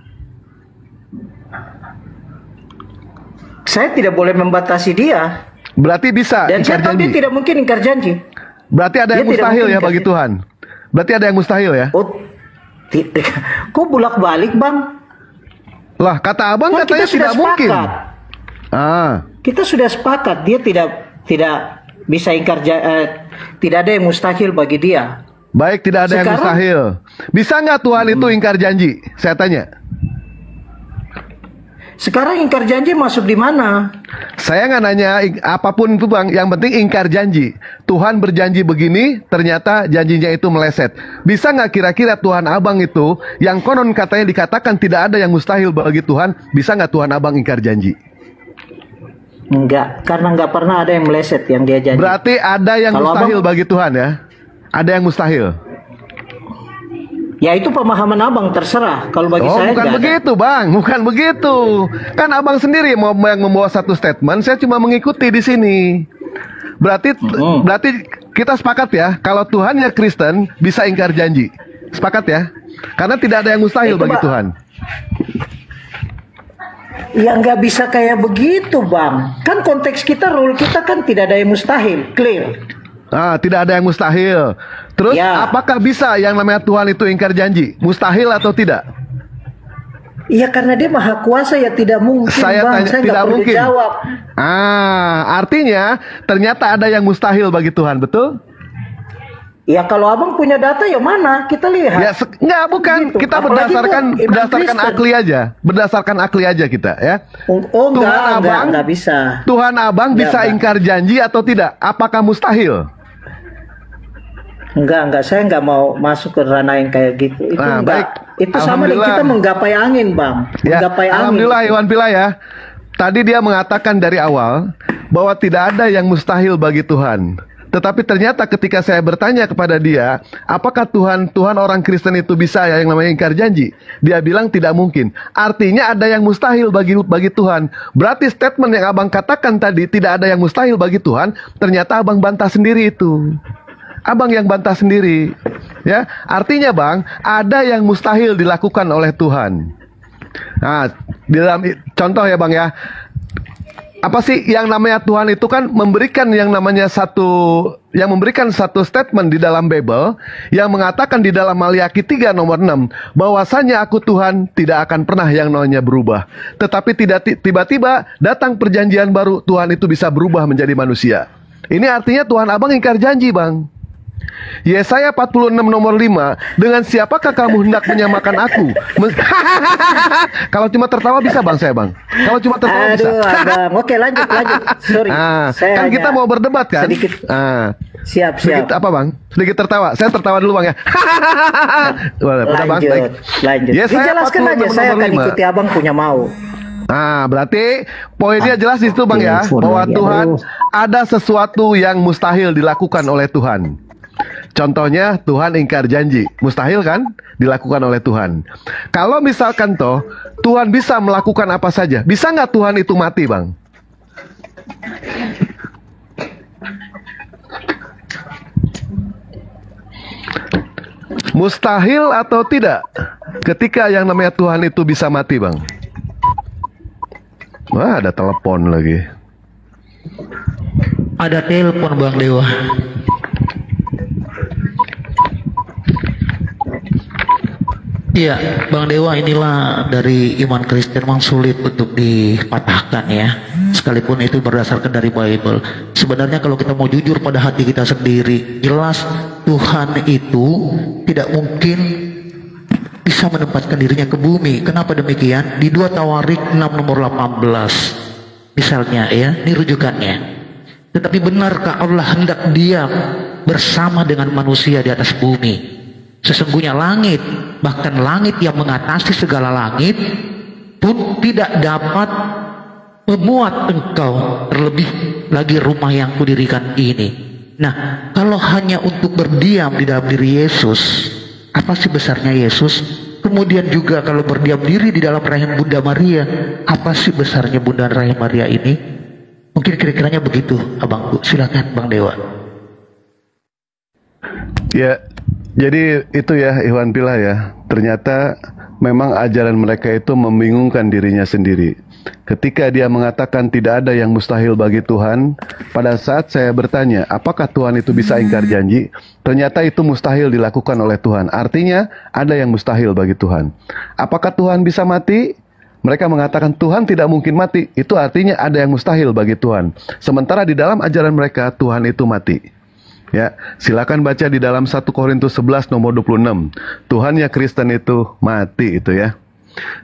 Saya tidak boleh membatasi dia.
Berarti bisa
Dan
ingkar
saya tahu dia
janji.
tidak mungkin ingkar janji.
Berarti ada
Dia
yang
tidak
mustahil
mungkin
ya bagi
ingkar
Tuhan. Berarti ada yang mustahil ya.
Oh, kok bolak-balik bang?
Lah, kata abang
Kan
katanya
kita sudah
tidak mungkin.
sepakat. Kita sudah sepakat dia tidak bisa ingkar tidak ada yang mustahil bagi dia.
Baik, tidak ada yang
Sekarang-
mustahil. Bisa nggak Tuhan itu ingkar janji? Saya tanya.
Sekarang ingkar janji masuk di mana?
Saya nggak nanya apapun itu, bang. Yang penting ingkar janji. Tuhan berjanji begini, ternyata janjinya itu meleset. Bisa nggak kira-kira Tuhan abang itu, yang konon katanya dikatakan tidak ada yang mustahil bagi Tuhan, bisa nggak Tuhan abang ingkar janji?
Enggak, karena enggak pernah ada yang meleset yang dia janji.
Berarti ada yang
Kalau
mustahil
abang-
bagi Tuhan ya? Ada yang mustahil.
Ya itu pemahaman abang, terserah. Kalau bagi
Oh,
saya
bukan
enggak ada.
begitu, bang. Bukan begitu. Kan abang sendiri yang membawa satu statement. Saya cuma mengikuti di sini. Berarti kita sepakat ya. Kalau Tuhan ya Kristen bisa ingkar janji. Sepakat ya. Karena tidak ada yang mustahil
Itu,
bagi
Pak.
Tuhan.
Ya nggak bisa kayak begitu bang. Kan konteks kita, rule kita kan tidak ada yang mustahil. Clear.
Ah, tidak ada yang mustahil. Terus
Ya.
apakah bisa yang namanya Tuhan itu ingkar janji? Mustahil atau tidak?
Iya karena dia maha kuasa ya tidak mungkin
Saya
bang.
tanya,
Saya
tidak
nggak perlu
mungkin.
jawab.
Artinya ternyata ada yang mustahil bagi Tuhan, betul?
Ya kalau abang punya data ya mana? Kita lihat.
Ya, enggak, bukan.
Gitu.
Kita
Apalagi
berdasarkan
itu iman Kristen.
akli aja. Berdasarkan akli aja kita ya.
Oh enggak bisa.
Tuhan abang
Enggak,
bisa
enggak.
ingkar janji atau tidak? Apakah mustahil?
Enggak, saya enggak mau masuk ke ranah yang kayak gitu. Itu
Nah,
enggak.
baik.
Itu sama dengan
Alhamdulillah.
kita menggapai angin, Bang.
Ya,
Menggapai angin.
alhamdulillah Iwan Pila ya. tadi dia mengatakan dari awal bahwa tidak ada yang mustahil bagi Tuhan. Tetapi ternyata ketika saya bertanya kepada dia, apakah Tuhan orang Kristen itu bisa yang namanya ingkar janji? Dia bilang tidak mungkin. Artinya ada yang mustahil bagi Tuhan. Berarti statement yang abang katakan tadi tidak ada yang mustahil bagi Tuhan, ternyata abang bantah sendiri itu. Abang yang bantah sendiri. Ya, artinya bang, ada yang mustahil dilakukan oleh Tuhan. Nah, di dalam contoh ya bang ya. Apa sih yang namanya Tuhan itu kan memberikan yang namanya memberikan satu statement di dalam Bible yang mengatakan di dalam Maliaki 3 nomor 6 bahwasanya aku Tuhan tidak akan pernah yang namanya berubah. Tetapi tidak tiba-tiba datang perjanjian baru Tuhan itu bisa berubah menjadi manusia. Ini artinya Tuhan abang ingkar janji bang. Yesaya 46 nomor 5, dengan siapakah kamu hendak menyamakan aku? Kalau cuma tertawa bisa bang saya bang. Kalau cuma tertawa bisa.
Abang. Oke lanjut. Sorry.
Kan kita mau berdebat kan?
Sedikit. Siap.
Sedikit apa bang? Sedikit tertawa. Saya tertawa dulu bang ya.
Lanjut. Dijelaskan aja. Saya akan ikuti abang punya mau.
Berarti poinnya jelas di situ bang ya, bahwa Tuhan ada sesuatu yang mustahil dilakukan oleh Tuhan. Contohnya Tuhan ingkar janji, mustahil kan dilakukan oleh Tuhan. Kalau misalkan Tuhan bisa melakukan apa saja, bisa nggak Tuhan itu mati bang? Mustahil atau tidak ketika yang namanya Tuhan itu bisa mati bang? Wah, ada telepon lagi.
Ada telepon Bang Dewa. Iya, Bang Dewa, inilah dari iman Kristen memang sulit untuk dipatahkan ya. Sekalipun itu berdasarkan dari Bible. Sebenarnya kalau kita mau jujur pada hati kita sendiri, jelas Tuhan itu tidak mungkin bisa menempatkan dirinya ke bumi. Kenapa demikian? Di 2 Tawarik 6 nomor 18 misalnya ya, ini rujukannya. Tetapi benarkah Allah hendak diam bersama dengan manusia di atas bumi? Sesungguhnya langit, bahkan langit yang mengatasi segala langit pun tidak dapat memuat engkau, terlebih lagi rumah yang kudirikan ini. Nah, kalau hanya untuk berdiam di dalam diri Yesus, apa sih besarnya Yesus? Kemudian juga kalau berdiam diri di dalam rahim Bunda Maria, apa sih besarnya Bunda rahim Maria ini? Mungkin kira-kiranya begitu, Abang. Silakan Bang Dewa.
Ya, jadi itu ya Iwan Pila ya. Ternyata memang ajaran mereka itu membingungkan dirinya sendiri. Ketika dia mengatakan tidak ada yang mustahil bagi Tuhan, pada saat saya bertanya, apakah Tuhan itu bisa ingkar janji? Ternyata itu mustahil dilakukan oleh Tuhan. Artinya ada yang mustahil bagi Tuhan. Apakah Tuhan bisa mati? Mereka mengatakan Tuhan tidak mungkin mati. Itu artinya ada yang mustahil bagi Tuhan. Sementara di dalam ajaran mereka Tuhan itu mati. Ya, silakan baca di dalam 1 Korintus 11 nomor 26. Tuhannya Kristen itu mati itu ya.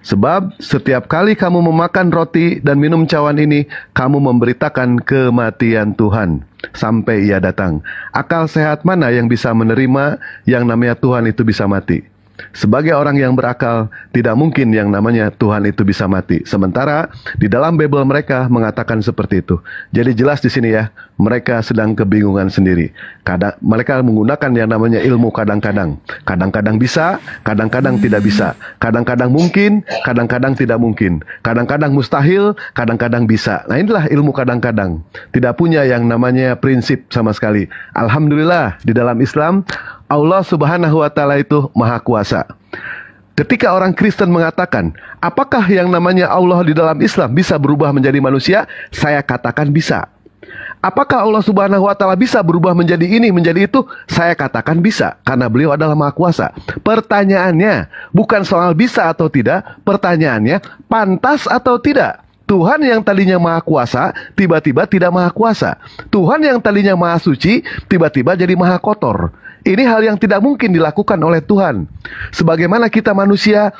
Sebab setiap kali kamu memakan roti dan minum cawan ini, kamu memberitakan kematian Tuhan sampai Ia datang. Akal sehat mana yang bisa menerima yang namanya Tuhan itu bisa mati? Sebagai orang yang berakal, tidak mungkin yang namanya Tuhan itu bisa mati. Sementara di dalam Bible mereka mengatakan seperti itu. Jadi jelas di sini ya, mereka sedang kebingungan sendiri. Mereka menggunakan yang namanya ilmu kadang-kadang. Kadang-kadang bisa, kadang-kadang tidak bisa. Kadang-kadang mungkin, kadang-kadang tidak mungkin. Kadang-kadang mustahil, kadang-kadang bisa. Nah inilah ilmu kadang-kadang. Tidak punya yang namanya prinsip sama sekali. Alhamdulillah di dalam Islam, Allah Subhanahu wa Ta'ala itu Maha Kuasa. Ketika orang Kristen mengatakan, apakah yang namanya Allah di dalam Islam bisa berubah menjadi manusia? Saya katakan bisa. Apakah Allah Subhanahu wa Ta'ala bisa berubah menjadi ini, menjadi itu? Saya katakan bisa, karena beliau adalah Maha Kuasa. Pertanyaannya bukan soal bisa atau tidak, pertanyaannya pantas atau tidak. Tuhan yang tadinya Maha Kuasa, tiba-tiba tidak Maha Kuasa. Tuhan yang tadinya Maha Suci, tiba-tiba jadi Maha Kotor. Ini hal yang tidak mungkin dilakukan oleh Tuhan. Sebagaimana kita manusia,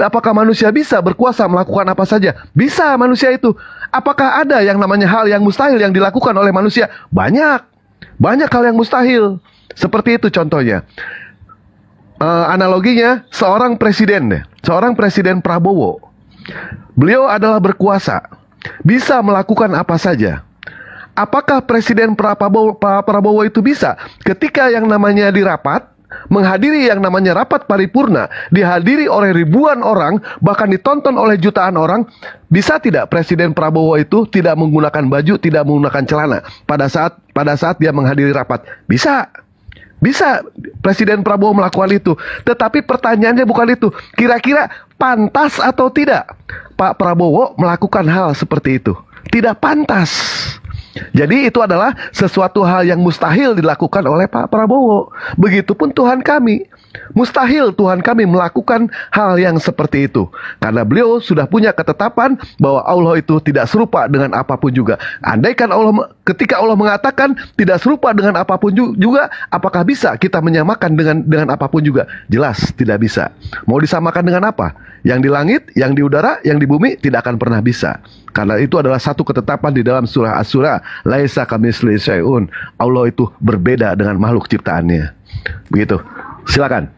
apakah manusia bisa berkuasa melakukan apa saja? Bisa manusia itu. Apakah ada yang namanya hal yang mustahil yang dilakukan oleh manusia? Banyak hal yang mustahil. Seperti itu contohnya. Analoginya seorang presiden Prabowo. Beliau adalah berkuasa. bisa melakukan apa saja. Apakah Presiden Prabowo itu bisa ketika yang namanya di rapat, menghadiri yang namanya rapat paripurna, dihadiri oleh ribuan orang, bahkan ditonton oleh jutaan orang, bisa tidak Presiden Prabowo itu tidak menggunakan baju, tidak menggunakan celana pada saat dia menghadiri rapat? Bisa. Bisa Presiden Prabowo melakukan itu. Tetapi pertanyaannya bukan itu. Kira-kira pantas atau tidak Pak Prabowo melakukan hal seperti itu? Tidak pantas. Jadi itu adalah sesuatu hal yang mustahil dilakukan oleh Pak Prabowo. Begitupun Tuhan kami. Mustahil Tuhan kami melakukan hal yang seperti itu. Karena beliau sudah punya ketetapan bahwa Allah itu tidak serupa dengan apapun juga. Andaikan ketika Allah mengatakan tidak serupa dengan apapun juga, apakah bisa kita menyamakan dengan apapun juga? Jelas tidak bisa. Mau disamakan dengan apa? Yang di langit, yang di udara, yang di bumi tidak akan pernah bisa. Karena itu adalah satu ketetapan di dalam surah Asy-Syura, laisa kamitslihi syai'un. Allah itu berbeda dengan makhluk ciptaannya. Begitu. Silakan.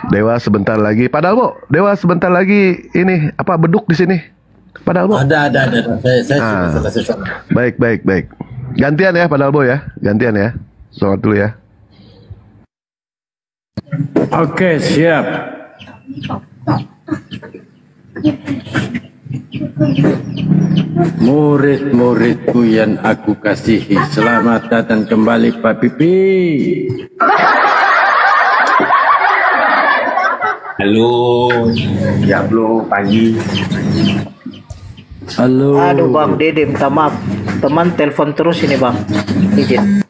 Dewa sebentar lagi. Pak Dalbo, Dewa sebentar lagi ini beduk di sini. Pak Dalbo. Ada. Saya selesai. Baik. Gantian ya Pak Dalbo ya. Gantian ya. Sholat dulu ya.
Oke, siap. Murid-muridku yang aku kasihi, selamat datang kembali Pak Pipi.
Halo, ya bro, pagi.
Halo.
Aduh Bang Dede, minta maaf. Teman telepon terus ini Bang. Izin.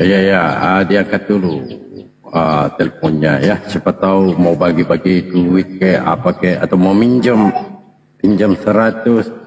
Ya, diangkat dulu teleponnya ya. Siapa tahu mau bagi-bagi duit kayak apa kayak, atau mau pinjam 100.